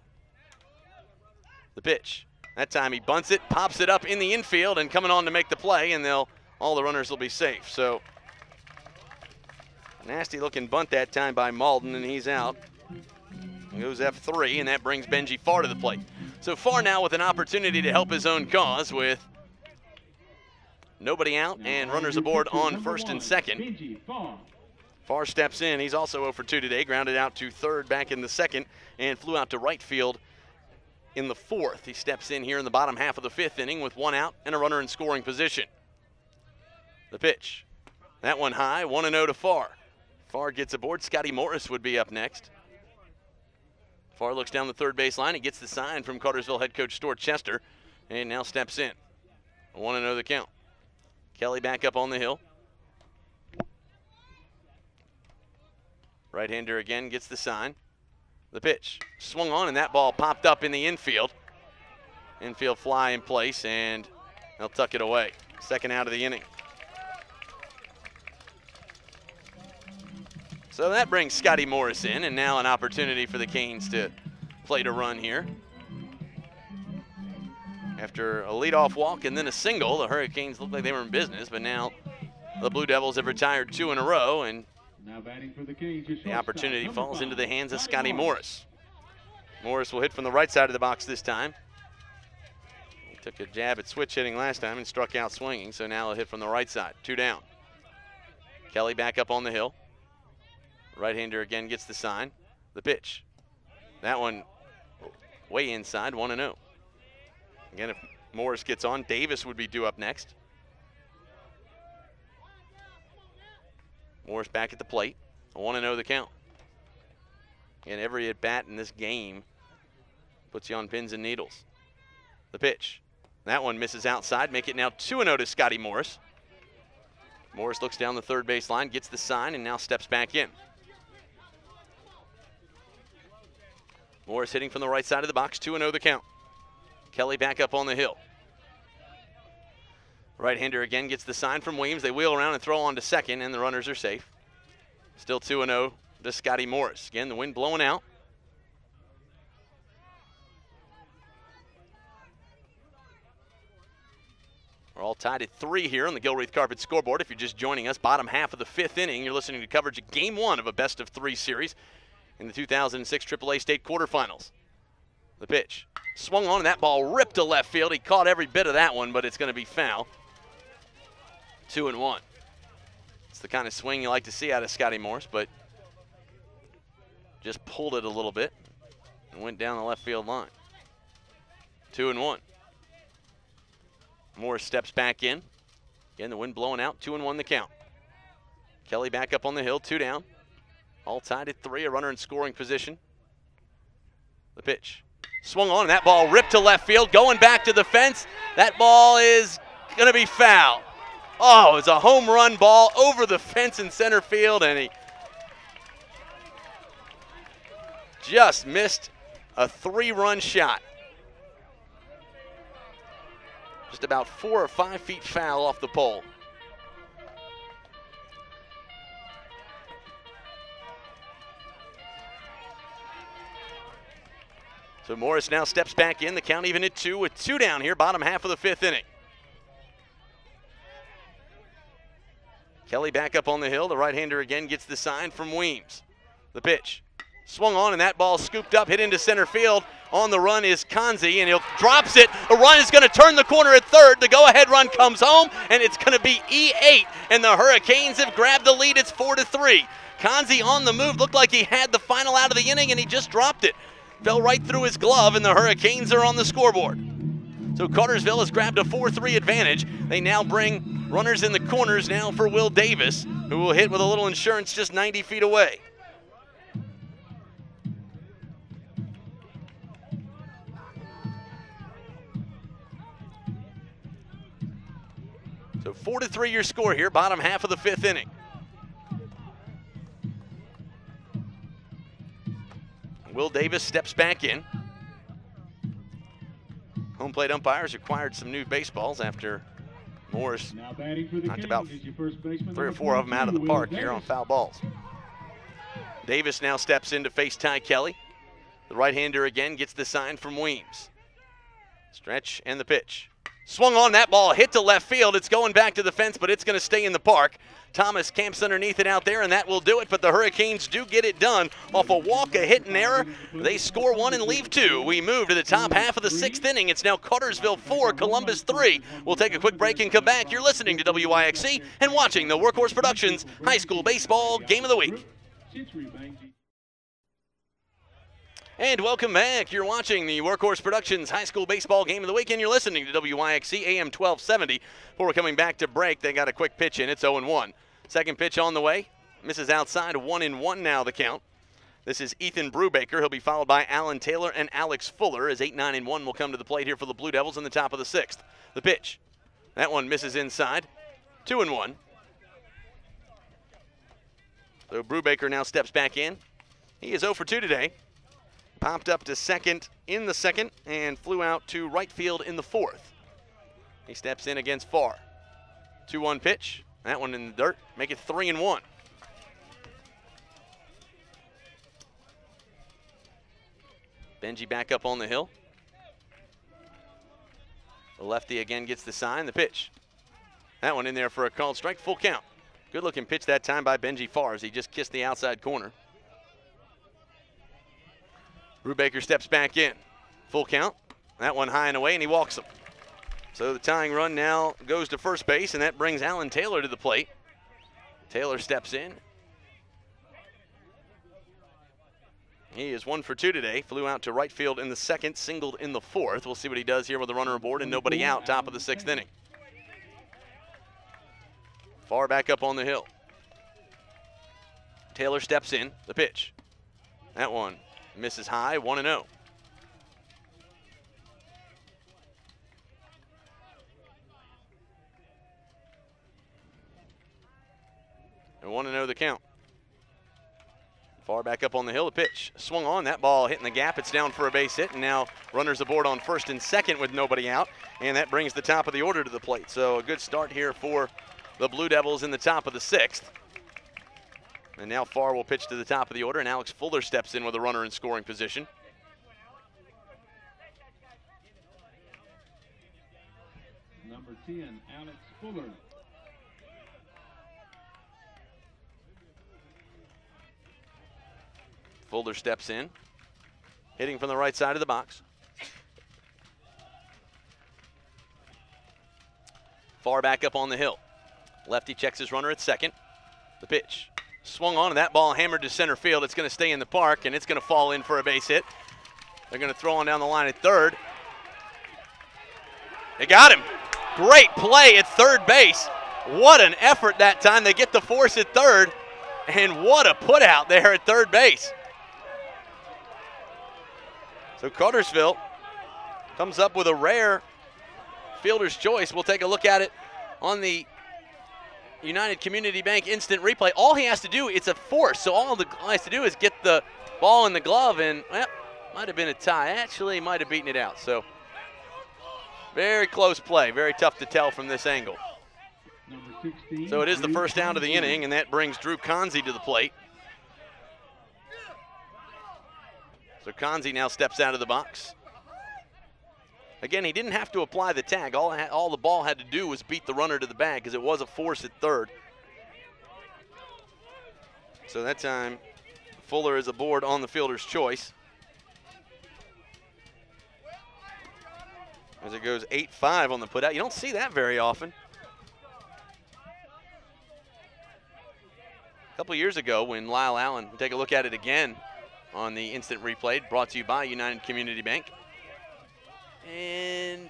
The pitch. That time he bunts it, pops it up in the infield, and coming on to make the play, and all the runners will be safe. So, nasty looking bunt that time by Malden, and he's out. He goes F3, and that brings Benji Farr to the plate. So Farr now with an opportunity to help his own cause with nobody out and runners aboard on first and second. Farr steps in. He's also 0 for 2 today, grounded out to third back in the second, and flew out to right field in the fourth. He steps in here in the bottom half of the fifth inning with 1 out and a runner in scoring position. The pitch. That one high, 1-0 to Farr. Farr gets aboard. Scotty Morris would be up next. Farr looks down the third base line. He gets the sign from Cartersville head coach Stuart Chester and now steps in. 1-0 the count. Kelly back up on the hill. Right-hander again gets the sign. The pitch. Swung on, and that ball popped up in the infield. Infield fly in place, and they'll tuck it away. Second out of the inning. So that brings Scotty Morris in, and now an opportunity for the Canes to play to run here. After a leadoff walk and then a single, the Hurricanes looked like they were in business, but now the Blue Devils have retired 2 in a row, and now batting for the Canes, the opportunity falls into the hands of Scotty Morris. Morris will hit from the right side of the box this time. He took a jab at switch hitting last time and struck out swinging, so now he'll hit from the right side. 2 down. Kelly back up on the hill. Right-hander again gets the sign. The pitch. That one way inside, 1-0. Again, if Morris gets on, Davis would be due up next. Morris back at the plate. 1-0 the count. And every at-bat in this game puts you on pins and needles. The pitch. That one misses outside. Make it now 2-0 to Scotty Morris. Morris looks down the third base line, gets the sign, and now steps back in. Morris hitting from the right side of the box, 2-0 the count. Kelly back up on the hill. Right-hander again gets the sign from Weems. They wheel around and throw on to second, and the runners are safe. Still 2-0 to Scotty Morris. Again, the wind blowing out. We're all tied at 3 here on the Gilreath Carpet scoreboard. If you're just joining us, bottom half of the 5th inning, you're listening to coverage of Game 1 of a best-of-3 series in the 2006 AAA State quarterfinals. The pitch. Swung on, and that ball ripped to left field. He caught every bit of that one, but it's going to be foul. 2-1. It's the kind of swing you like to see out of Scotty Morris, but just pulled it a little bit and went down the left field line. 2-1. Morris steps back in. Again, the wind blowing out. 2-1 the count. Kelly back up on the hill, 2 down. All tied at 3, a runner in scoring position. The pitch. Swung on, and that ball ripped to left field, going back to the fence. That ball is going to be foul. Oh, it's a home run ball over the fence in center field, and he just missed a 3-run shot. Just about 4 or 5 feet foul off the pole. So Morris now steps back in. The count even at 2 with 2 down here, bottom half of the 5th inning. Kelly back up on the hill. The right-hander again gets the sign from Weems. The pitch. Swung on, and that ball scooped up, hit into center field. On the run is Kanzi, and he drops it. A run is going to turn the corner at third. The go-ahead run comes home, and it's going to be E8, and the Hurricanes have grabbed the lead. It's 4-3. Kanzi on the move. Looked like he had the final out of the inning, and he just dropped it. Fell right through his glove, and the Hurricanes are on the scoreboard. So Cartersville has grabbed a 4-3 advantage. They now bring runners in the corners now for Will Davis, who will hit with a little insurance just 90 feet away. So 4-3 your score here, bottom half of the 5th inning. Will Davis steps back in. Home plate umpires acquired some new baseballs after Morris knocked about 3 or 4 of them out of the park here on foul balls. Davis now steps in to face Ty Kelly. The right-hander again gets the sign from Weems. Stretch and the pitch. Swung on, that ball hit to left field. It's going back to the fence, but it's going to stay in the park. Thomas camps underneath it out there, and that will do it, but the Hurricanes do get it done off a walk, a hit and error. They score 1 and leave 2. We move to the top half of the 6th inning. It's now Cartersville 4, Columbus 3. We'll take a quick break and come back. You're listening to WYXC and watching the Workhorse Productions High School Baseball Game of the Week. And welcome back. You're watching the Workhorse Productions High School Baseball Game of the Week, and you're listening to WYXC AM 1270. Before we're coming back to break, they got a quick pitch in. It's 0-1. Second pitch on the way. Misses outside. 1-1 now the count. This is Ethan Brubaker. He'll be followed by Alan Taylor and Alex Fuller as 8-9-1 will come to the plate here for the Blue Devils in the top of the 6th. The pitch. That one misses inside. 2-1. So Brubaker now steps back in. He is 0 for 2 today. Popped up to second in the 2nd and flew out to right field in the 4th. He steps in against Farr. 2-1 pitch. That one in the dirt. Make it 3-1. Benji back up on the hill. The lefty again gets the sign. The pitch. That one in there for a called strike. Full count. Good looking pitch that time by Benji Farr as he just kissed the outside corner. Brubaker steps back in. Full count. That one high and away, and he walks him. So the tying run now goes to first base, and that brings Alan Taylor to the plate. Taylor steps in. He is 1 for 2 today. Flew out to right field in the 2nd, singled in the 4th. We'll see what he does here with a runner aboard and nobody out, top of the 6th inning. Far back up on the hill. Taylor steps in. The pitch. That one misses high, 1-0. And 1-0 the count. Far back up on the hill, the pitch. Swung on, that ball hitting the gap. It's down for a base hit, and now runners aboard on 1st and 2nd with nobody out, and that brings the top of the order to the plate. So a good start here for the Blue Devils in the top of the 6th. And now Farr will pitch to the top of the order, and Alex Fuller steps in with a runner in scoring position. Number 10, Alex Fuller. Fuller steps in, hitting from the right side of the box. Far back up on the hill. Lefty checks his runner at 2nd. The pitch. Swung on, and that ball hammered to center field. It's going to stay in the park, and it's going to fall in for a base hit. They're going to throw on down the line at 3rd. They got him. Great play at 3rd base. What an effort that time. They get the force at 3rd, and what a put out there at 3rd base. So Cartersville comes up with a rare fielder's choice. We'll take a look at it on the United Community Bank instant replay. All he has to do, it's a force, so all he has to do is get the ball in the glove, and well, might have been a tie. Actually, might have beaten it out. So very close play. Very tough to tell from this angle. Number 16, so it is the first down of the inning, and that brings Drew Kanzi to the plate. So Kanzi now steps out of the box. Again, he didn't have to apply the tag. All the ball had to do was beat the runner to the bag because it was a force at 3rd. So that time, Fuller is aboard on the fielder's choice. as it goes 8-5 on the putout. You don't see that very often. A couple years ago when Lyle Allen, we'll take a look at it again on the instant replay, brought to you by United Community Bank. And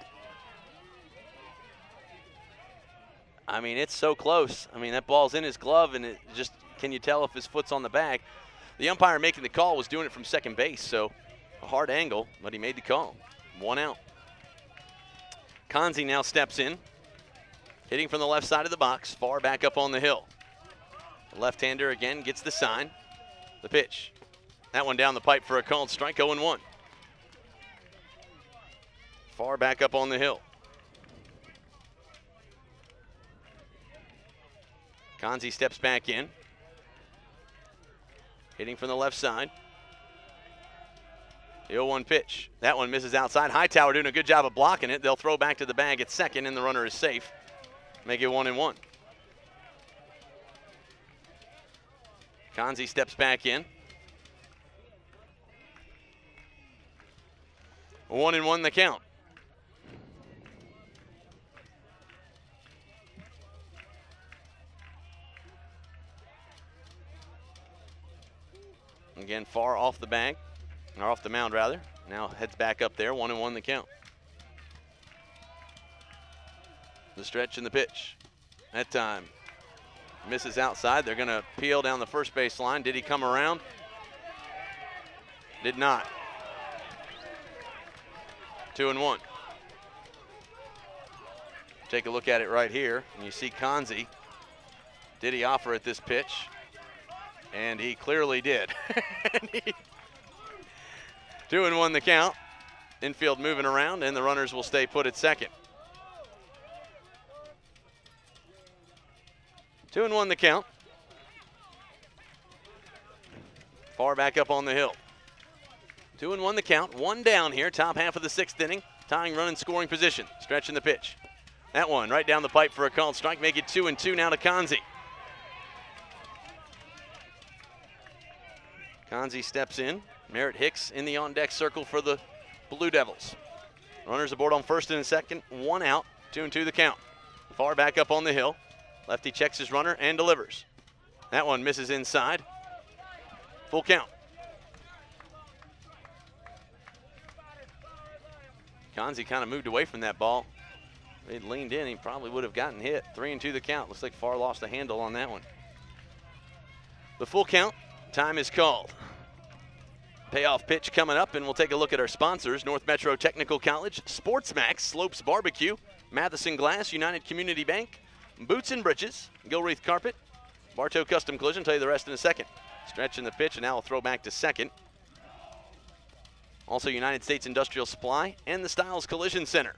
I mean, it's so close. I mean, that ball's in his glove, and it just, can you tell if his foot's on the bag? The umpire making the call was doing it from second base, so a hard angle, but he made the call. 1 out. Konzi now steps in, hitting from the left side of the box, far back up on the hill. The left-hander again gets the sign. The pitch. That one down the pipe for a called strike, 0-1. Far back up on the hill. Konzi steps back in. Hitting from the left side. The 0-1 pitch. That one misses outside. Hightower doing a good job of blocking it. They'll throw back to the bag at second, and the runner is safe. Make it 1-1. Konzi steps back in. 1-1 the count. Again, far off the bag, or off the mound rather. Now heads back up there, 1-1 the count. The stretch and the pitch. That time misses outside. They're going to peel down the first base line. Did he come around? Did not. 2-1. Take a look at it right here, and you see Konzi. Did he offer at this pitch? And he clearly did. 2-1 the count. Infield moving around, and the runners will stay put at second. 2-1 the count. Far back up on the hill. 2-1 the count. 1 down here, top half of the 6th inning. Tying run in scoring position. Stretching the pitch. That one right down the pipe for a called strike. Make it 2-2 now to Konzi. Konzi steps in. Merritt Hicks in the on-deck circle for the Blue Devils. Runners aboard on first and second. 1 out. 2-2 the count. Far back up on the hill. Lefty checks his runner and delivers. That one misses inside. Full count. Konzi kind of moved away from that ball. If he'd leaned in, he probably would have gotten hit. 3-2 the count. Looks like Farr lost a handle on that one. The full count. Time is called. Payoff pitch coming up, and we'll take a look at our sponsors. North Metro Technical College, SportsMax, Slopes Barbecue, Matheson Glass, United Community Bank, Boots and Britches, Gilreath Carpet, Bartow Custom Collision. Tell you the rest in a second. Stretching the pitch, and now we'll throw back to second. Also United States Industrial Supply and the Styles Collision Center.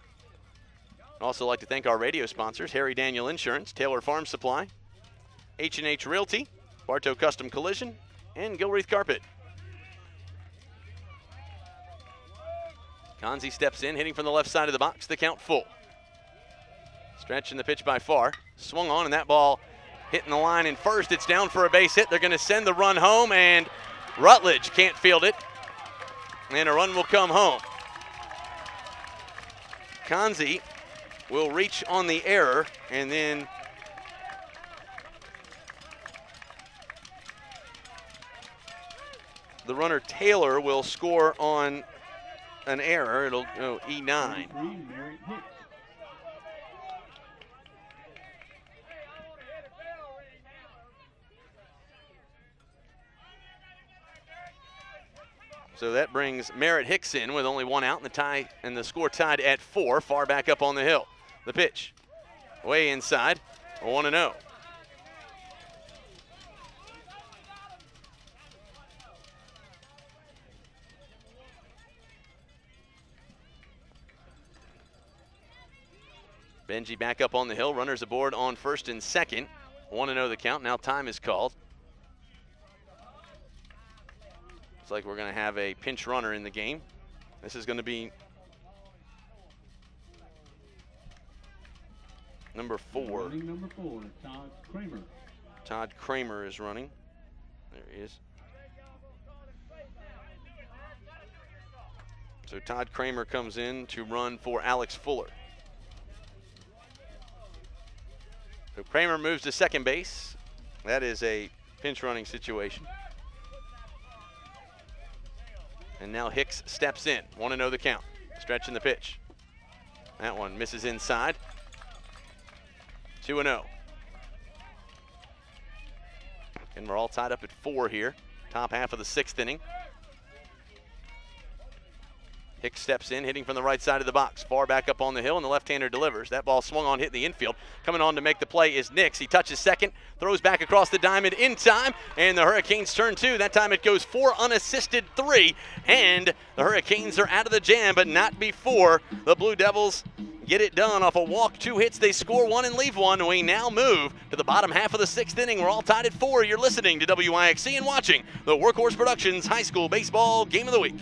I'd also like to thank our radio sponsors, Harry Daniel Insurance, Taylor Farm Supply, H&H Realty, Bartow Custom Collision, and Gilreath Carpet. Konzi steps in, hitting from the left side of the box, the count full. Stretching the pitch by Farr. Swung on, and that ball hitting the line in first. It's down for a base hit. They're going to send the run home, and Rutledge can't field it. And a run will come home. Konzi will reach on the error, and then the runner Taylor will score on an error. It'll go E9. So that brings Merritt Hicks in with only 1 out, and the score tied at 4, far back up on the hill. The pitch, way inside, 1-0. Benji back up on the hill. Runners aboard on first and second. 1-0 the count. Now time is called. Looks like we're going to have a pinch runner in the game. This is going to be number 4. Running number 4, Todd Kramer. Todd Kramer is running. There he is. So Todd Kramer comes in to run for Alex Fuller. So Kramer moves to second base. That is a pinch running situation. And now Hicks steps in. 1-0 the count. Stretching the pitch. That one misses inside. 2-0. And we're all tied up at 4 here. Top half of the 6th inning. Hicks steps in, hitting from the right side of the box. Far back up on the hill, and the left-hander delivers. That ball swung on, hit the infield. Coming on to make the play is Nix. He touches second, throws back across the diamond in time, and the Hurricanes turn 2. That time it goes 4 unassisted 3, and the Hurricanes are out of the jam, but not before the Blue Devils get it done off a walk. 2 hits, they score 1 and leave 1. We now move to the bottom half of the 6th inning. We're all tied at 4. You're listening to WIXC and watching the Workhorse Productions High School Baseball Game of the Week.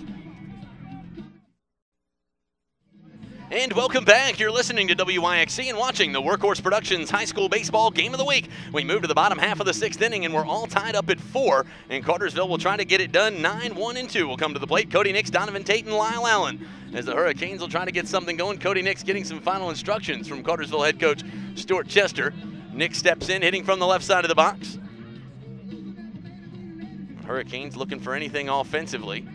And welcome back. You're listening to WIXC and watching the Workhorse Productions High School Baseball Game of the Week. We move to the bottom half of the 6th inning, and we're all tied up at 4. And Cartersville will try to get it done. 9-1-2 will come to the plate. Cody Nix, Donovan Tate, and Lyle Allen. As the Hurricanes will try to get something going. Cody Nix getting some final instructions from Cartersville head coach Stuart Chester. Nix steps in, hitting from the left side of the box. Hurricanes looking for anything offensively.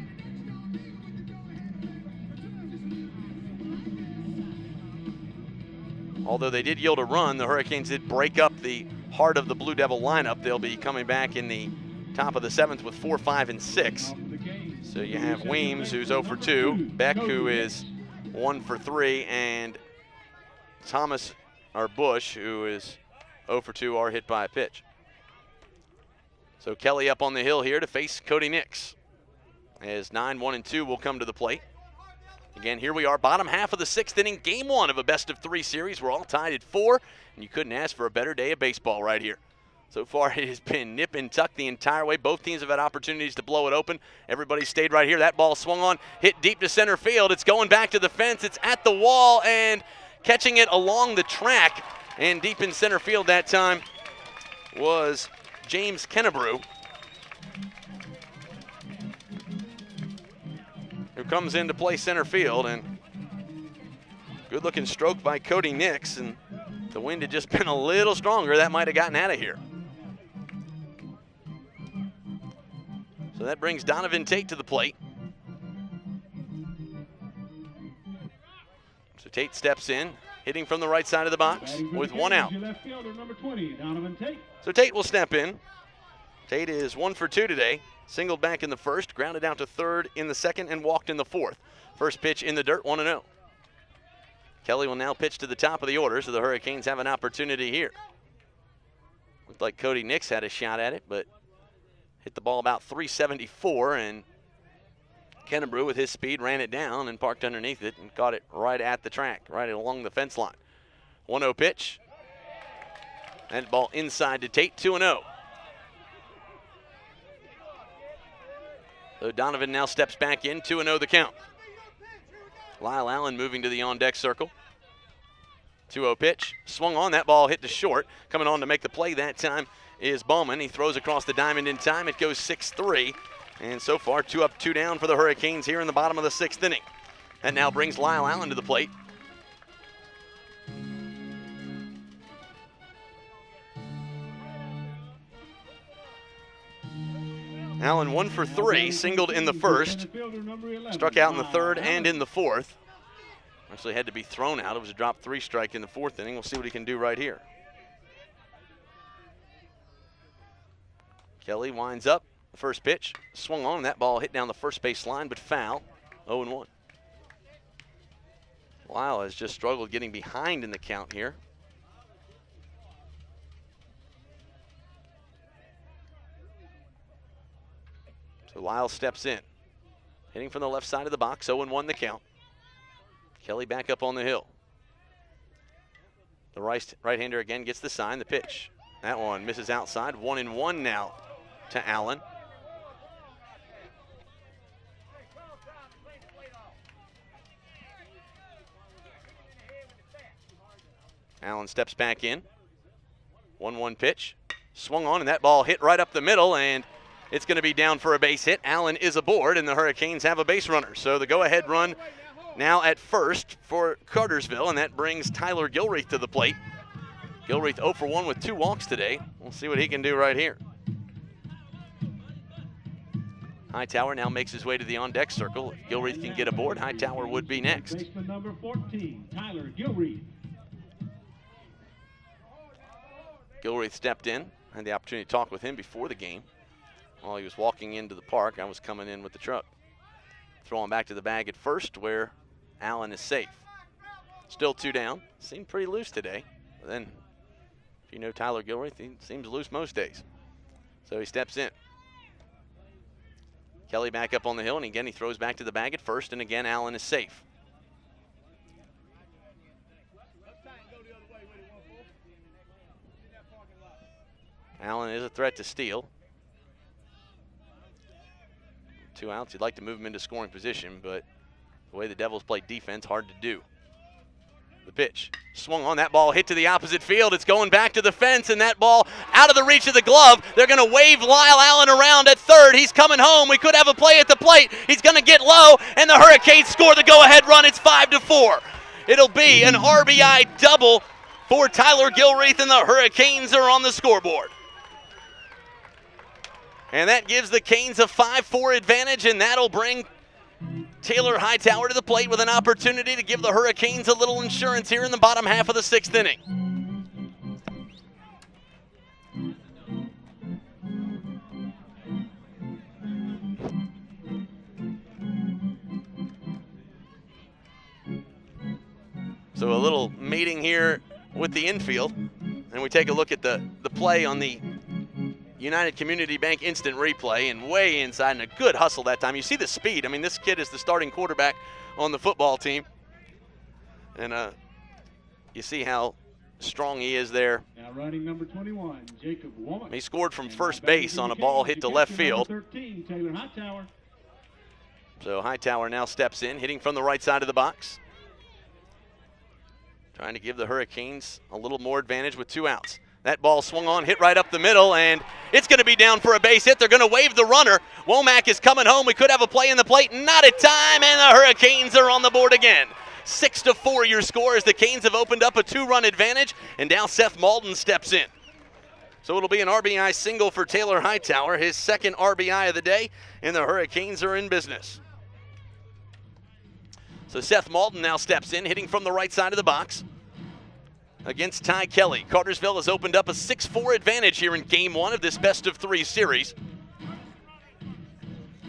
Although they did yield a run, the Hurricanes did break up the heart of the Blue Devil lineup. They'll be coming back in the top of the 7th with 4, 5, and 6. So you have Weems, who's 0 for 2, Beck, who is 1 for 3, and Bush, who is 0 for 2, are hit by a pitch. So Kelly up on the hill here to face Cody Nix, as 9-1-2 will come to the plate. Again, here we are, bottom half of the 6th inning, game 1 of a best-of-3 series. We're all tied at 4, and you couldn't ask for a better day of baseball right here. So far, it has been nip and tuck the entire way. Both teams have had opportunities to blow it open. Everybody stayed right here. That ball swung on, hit deep to center field. It's going back to the fence. It's at the wall, and catching it along the track. And deep in center field that time was James Kennebrew, who comes in to play center field, and good looking stroke by Cody Nix, and if the wind had just been a little stronger, that might have gotten out of here. So that brings Donovan Tate to the plate. So Tate steps in, hitting from the right side of the box with 1 out. So Tate will step in. Tate is 1 for 2 today. Singled back in the 1st, grounded out to 3rd in the 2nd, and walked in the 4th. First pitch in the dirt, 1-0. Kelly will now pitch to the top of the order, so the Hurricanes have an opportunity here. Looked like Cody Nix had a shot at it, but hit the ball about 374, and Kennebrew with his speed ran it down and parked underneath it and caught it right at the track, right along the fence line. 1-0 pitch. That ball inside to Tate, 2-0. So Donovan now steps back in, 2-0 the count. Lyle Allen moving to the on-deck circle. 2-0 pitch, swung on, that ball hit to short. Coming on to make the play that time is Bowman. He throws across the diamond in time. It goes 6-3, and so far 2 up, 2 down for the Hurricanes here in the bottom of the 6th inning. That now brings Lyle Allen to the plate. Allen 1 for 3, singled in the 1st, struck out in the 3rd and in the 4th. Actually had to be thrown out. It was a drop 3 strike in the 4th inning. We'll see what he can do right here. Kelly winds up. The first pitch swung on. That ball hit down the first base line, but foul. 0-1. Lyle has just struggled getting behind in the count here. So Lyle steps in, hitting from the left side of the box, 0-1 the count. Kelly back up on the hill. The right-hander again gets the sign, the pitch. That one misses outside, 1-1 now to Allen. Allen steps back in. 1-1 pitch, swung on, and that ball hit right up the middle, and It's going to be down for a base hit. Allen is aboard, and the Hurricanes have a base runner. So the go-ahead run now at first for Cartersville, and that brings Tyler Gilreath to the plate. Gilreath 0 for 1 with 2 walks today. We'll see what he can do right here. Hightower now makes his way to the on-deck circle. If Gilreath can get aboard, Hightower would be next. Baseman number 14, Tyler Gilreath. Gilreath stepped in. I had the opportunity to talk with him before the game. While he was walking into the park, I was coming in with the truck. Throwing back to the bag at first where Allen is safe. Still 2 down. Seemed pretty loose today. But then, if you know Tyler Gilreath, he seems loose most days. So he steps in. Kelly back up on the hill, and again he throws back to the bag at first, and again Allen is safe. Allen is a threat to steal. 2 outs. You'd like to move him into scoring position, but the way the Devils play defense, hard to do. The pitch. Swung on. That ball hit to the opposite field. It's going back to the fence, and that ball out of the reach of the glove. They're going to wave Lyle Allen around at third. He's coming home. We could have a play at the plate. He's going to get low, and the Hurricanes score the go-ahead run. It's 5-4. It'll be an RBI double for Tyler Gilreath, and the Hurricanes are on the scoreboard. And that gives the Canes a 5-4 advantage, and that'll bring Taylor Hightower to the plate with an opportunity to give the Hurricanes a little insurance here in the bottom half of the 6th inning. So a little mating here with the infield, and we take a look at the play on the United Community Bank instant replay, and way inside, and a good hustle that time. You see the speed. I mean, this kid is the starting quarterback on the football team. And you see how strong he is there. Now running number 21, Jacob Womack. He scored from first base on a ball hit to left field. 13, Taylor Hightower. So Hightower now steps in, hitting from the right side of the box. Trying to give the Hurricanes a little more advantage with 2 outs. That ball swung on, hit right up the middle, and it's going to be down for a base hit. They're going to wave the runner. Womack is coming home. We could have a play in the plate. Not at time, and the Hurricanes are on the board again. 6-4 your score as the Canes have opened up a 2-run advantage, and now Seth Malden steps in. So it'll be an RBI single for Taylor Hightower, his 2nd RBI of the day, and the Hurricanes are in business. So Seth Malden now steps in, hitting from the right side of the box against Ty Kelly. Cartersville has opened up a 6-4 advantage here in Game 1 of this best-of-3 series.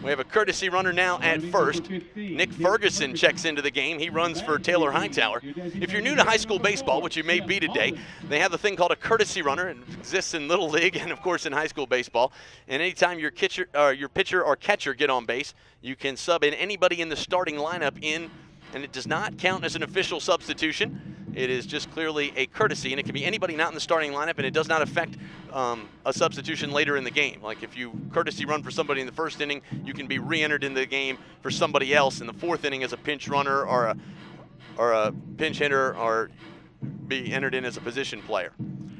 We have a courtesy runner now at first. Nick Ferguson checks into the game. He runs for Taylor Hightower. If you're new to high school baseball, which you may be today, they have a thing called a courtesy runner. It exists in Little League and, of course, in high school baseball. And anytime your pitcher or catcher get on base, you can sub in anybody in the starting lineup in, and it does not count as an official substitution. It is just clearly a courtesy, and it can be anybody not in the starting lineup, and it does not affect a substitution later in the game. Like if you courtesy run for somebody in the 1st inning, you can be re-entered in the game for somebody else in the 4th inning as a pinch runner or a pinch hitter, or be entered in as a position player.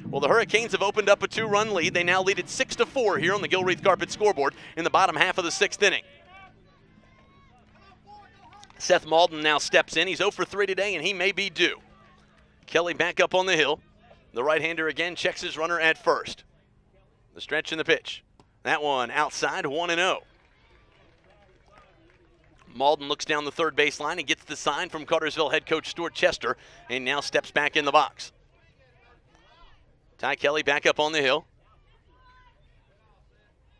Well, the Hurricanes have opened up a 2-run lead. They now lead it 6-4 here on the Gilreath Carpet scoreboard in the bottom half of the 6th inning. Seth Malden now steps in. He's 0 for 3 today, and he may be due. Kelly back up on the hill. The right-hander again checks his runner at first. The stretch and the pitch. That one outside, 1-0. Malden looks down the third baseline and gets the sign from Cartersville head coach Stuart Chester, and now steps back in the box. Ty Kelly back up on the hill.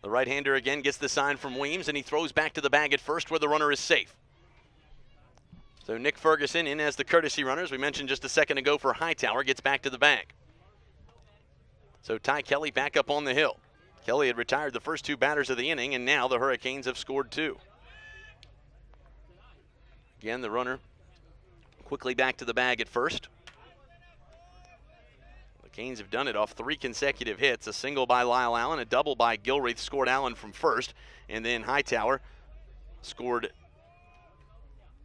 The right-hander again gets the sign from Weems, and he throws back to the bag at first where the runner is safe. So Nick Ferguson in as the courtesy runner, as we mentioned just a second ago for Hightower, gets back to the bag. So Ty Kelly back up on the hill. Kelly had retired the first 2 batters of the inning, and now the Hurricanes have scored 2. Again, the runner quickly back to the bag at first. The Canes have done it off 3 consecutive hits. A single by Lyle Allen, a double by Gilreath scored Allen from first, and then Hightower scored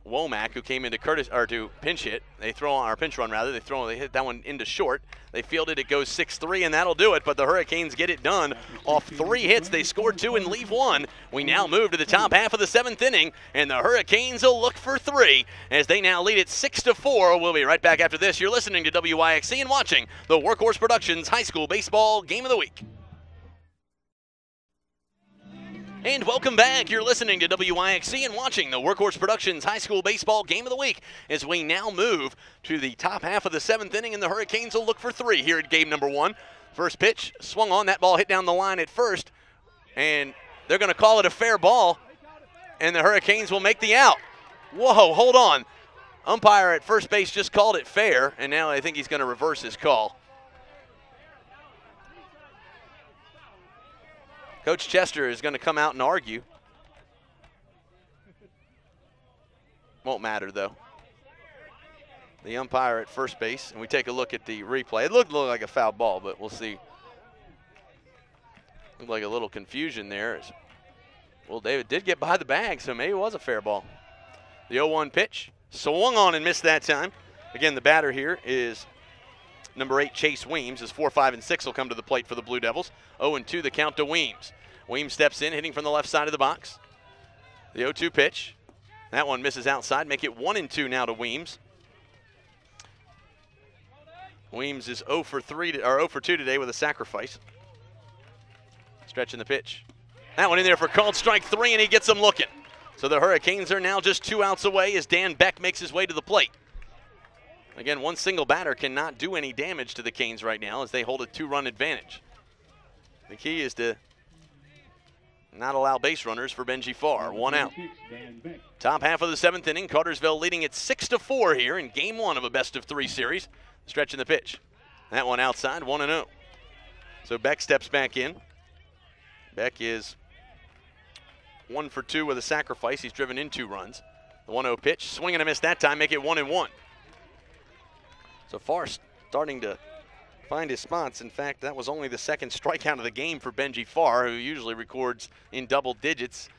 Womack, who came into to pinch hit. They throw on our pinch run rather. They hit that one into short. They fielded it, goes 6-3, and that'll do it. But the Hurricanes get it done off 3 hits. They scored 2 and leave 1. We now move to the top half of the 7th inning, and the Hurricanes will look for 3 as they now lead it 6-4. We'll be right back after this. You're listening to WYXC and watching the Workhorse Productions High School Baseball Game of the Week. And welcome back. You're listening to WYXC and watching the Workhorse Productions High School Baseball Game of the Week as we now move to the top half of the 7th inning, and the Hurricanes will look for 3 here at game number 1. First pitch swung on. That ball hit down the line at first, and they're going to call it a fair ball, and the Hurricanes will make the out. Whoa, hold on. Umpire at first base just called it fair, and now I think he's going to reverse his call. Coach Chester is going to come out and argue. Won't matter, though. The umpire at first base, and we take a look at the replay. It looked like a foul ball, but we'll see. Looked like a little confusion there. Well, David did get by the bag, so maybe it was a fair ball. The 0-1 pitch, swung on and missed that time. Again, the batter here is number 8, Chase Weems. As 4, 5, and 6 will come to the plate for the Blue Devils. 0-2 the count to Weems. Weems steps in, hitting from the left side of the box. The 0-2 pitch. That one misses outside. Make it 1-2 now to Weems. Weems is 0 for 2 today with a sacrifice. Stretching the pitch. That one in there for called strike 3, and he gets them looking. So the Hurricanes are now just 2 outs away as Dan Beck makes his way to the plate. Again, one single batter cannot do any damage to the Canes right now as they hold a 2-run advantage. The key is to not allow base runners for Benji Farr. 1 out. Top half of the 7th inning. Cartersville leading it 6-4 here in game 1 of a best-of-3 series. Stretching the pitch. That one outside, 1-0. So Beck steps back in. Beck is 1 for 2 with a sacrifice. He's driven in 2 runs. The 1-0 pitch. Swing and a miss that time. Make it 1-1. So Farr starting to find his spots. In fact, that was only the 2nd strikeout of the game for Benji Farr, who usually records in double digits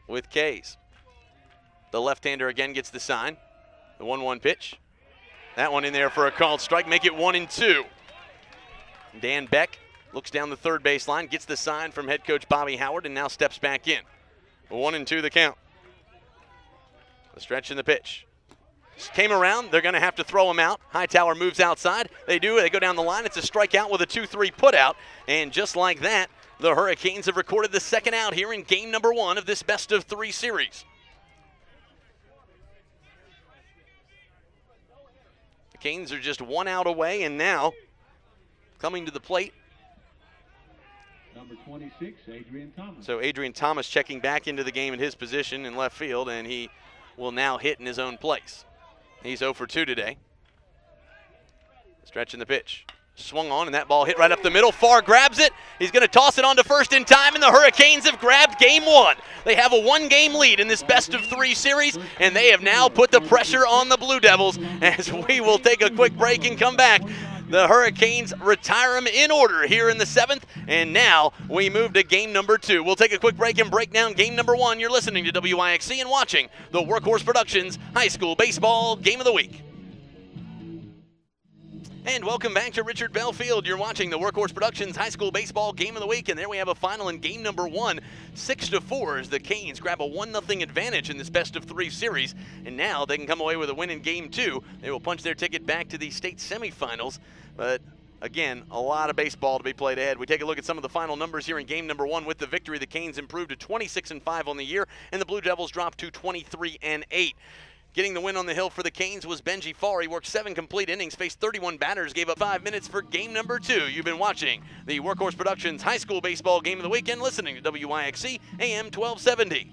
with Ks. The left-hander again gets the sign. The 1-1 pitch. That one in there for a called strike. Make it 1-2. Dan Beck looks down the third baseline, gets the sign from head coach Bobby Howard, and now steps back in. 1-2 the count. The stretch in the pitch. Came around, they're going to have to throw him out. Hightower moves outside. They do, they go down the line. It's a strikeout with a 2-3 putout. And just like that, the Hurricanes have recorded the 2nd out here in game number 1 of this best-of-3 series. The Canes are just 1 out away, and now coming to the plate. Number 26, Adrian Thomas. So Adrian Thomas checking back into the game in his position in left field, and he will now hit in his own place. He's 0 for 2 today. Stretching the pitch. Swung on, and that ball hit right up the middle. Farr grabs it. He's going to toss it on to first in time, and the Hurricanes have grabbed game 1. They have a 1-game lead in this best-of-3 series, and they have now put the pressure on the Blue Devils as we will take a quick break and come back. The Hurricanes retire him in order here in the 7th, and now we move to game number 2. We'll take a quick break and break down game number 1. You're listening to WYXC and watching the Workhorse Productions High School Baseball Game of the Week. And welcome back to Richard Bell Field. You're watching the Workhorse Productions High School Baseball Game of the Week, and there we have a final in game number 1, 6-4 as the Canes grab a 1-0 advantage in this best-of-3 series, and now they can come away with a win in game 2. They will punch their ticket back to the state semifinals, but again, a lot of baseball to be played ahead. We take a look at some of the final numbers here in game number 1. With the victory, the Canes improved to 26-5 on the year, and the Blue Devils dropped to 23-8. Getting the win on the hill for the Canes was Benji Farr. He worked 7 complete innings, faced 31 batters, gave up 5 minutes for game number 2. You've been watching the Workhorse Productions High School Baseball Game of the Weekend, listening to WYXC AM 1270.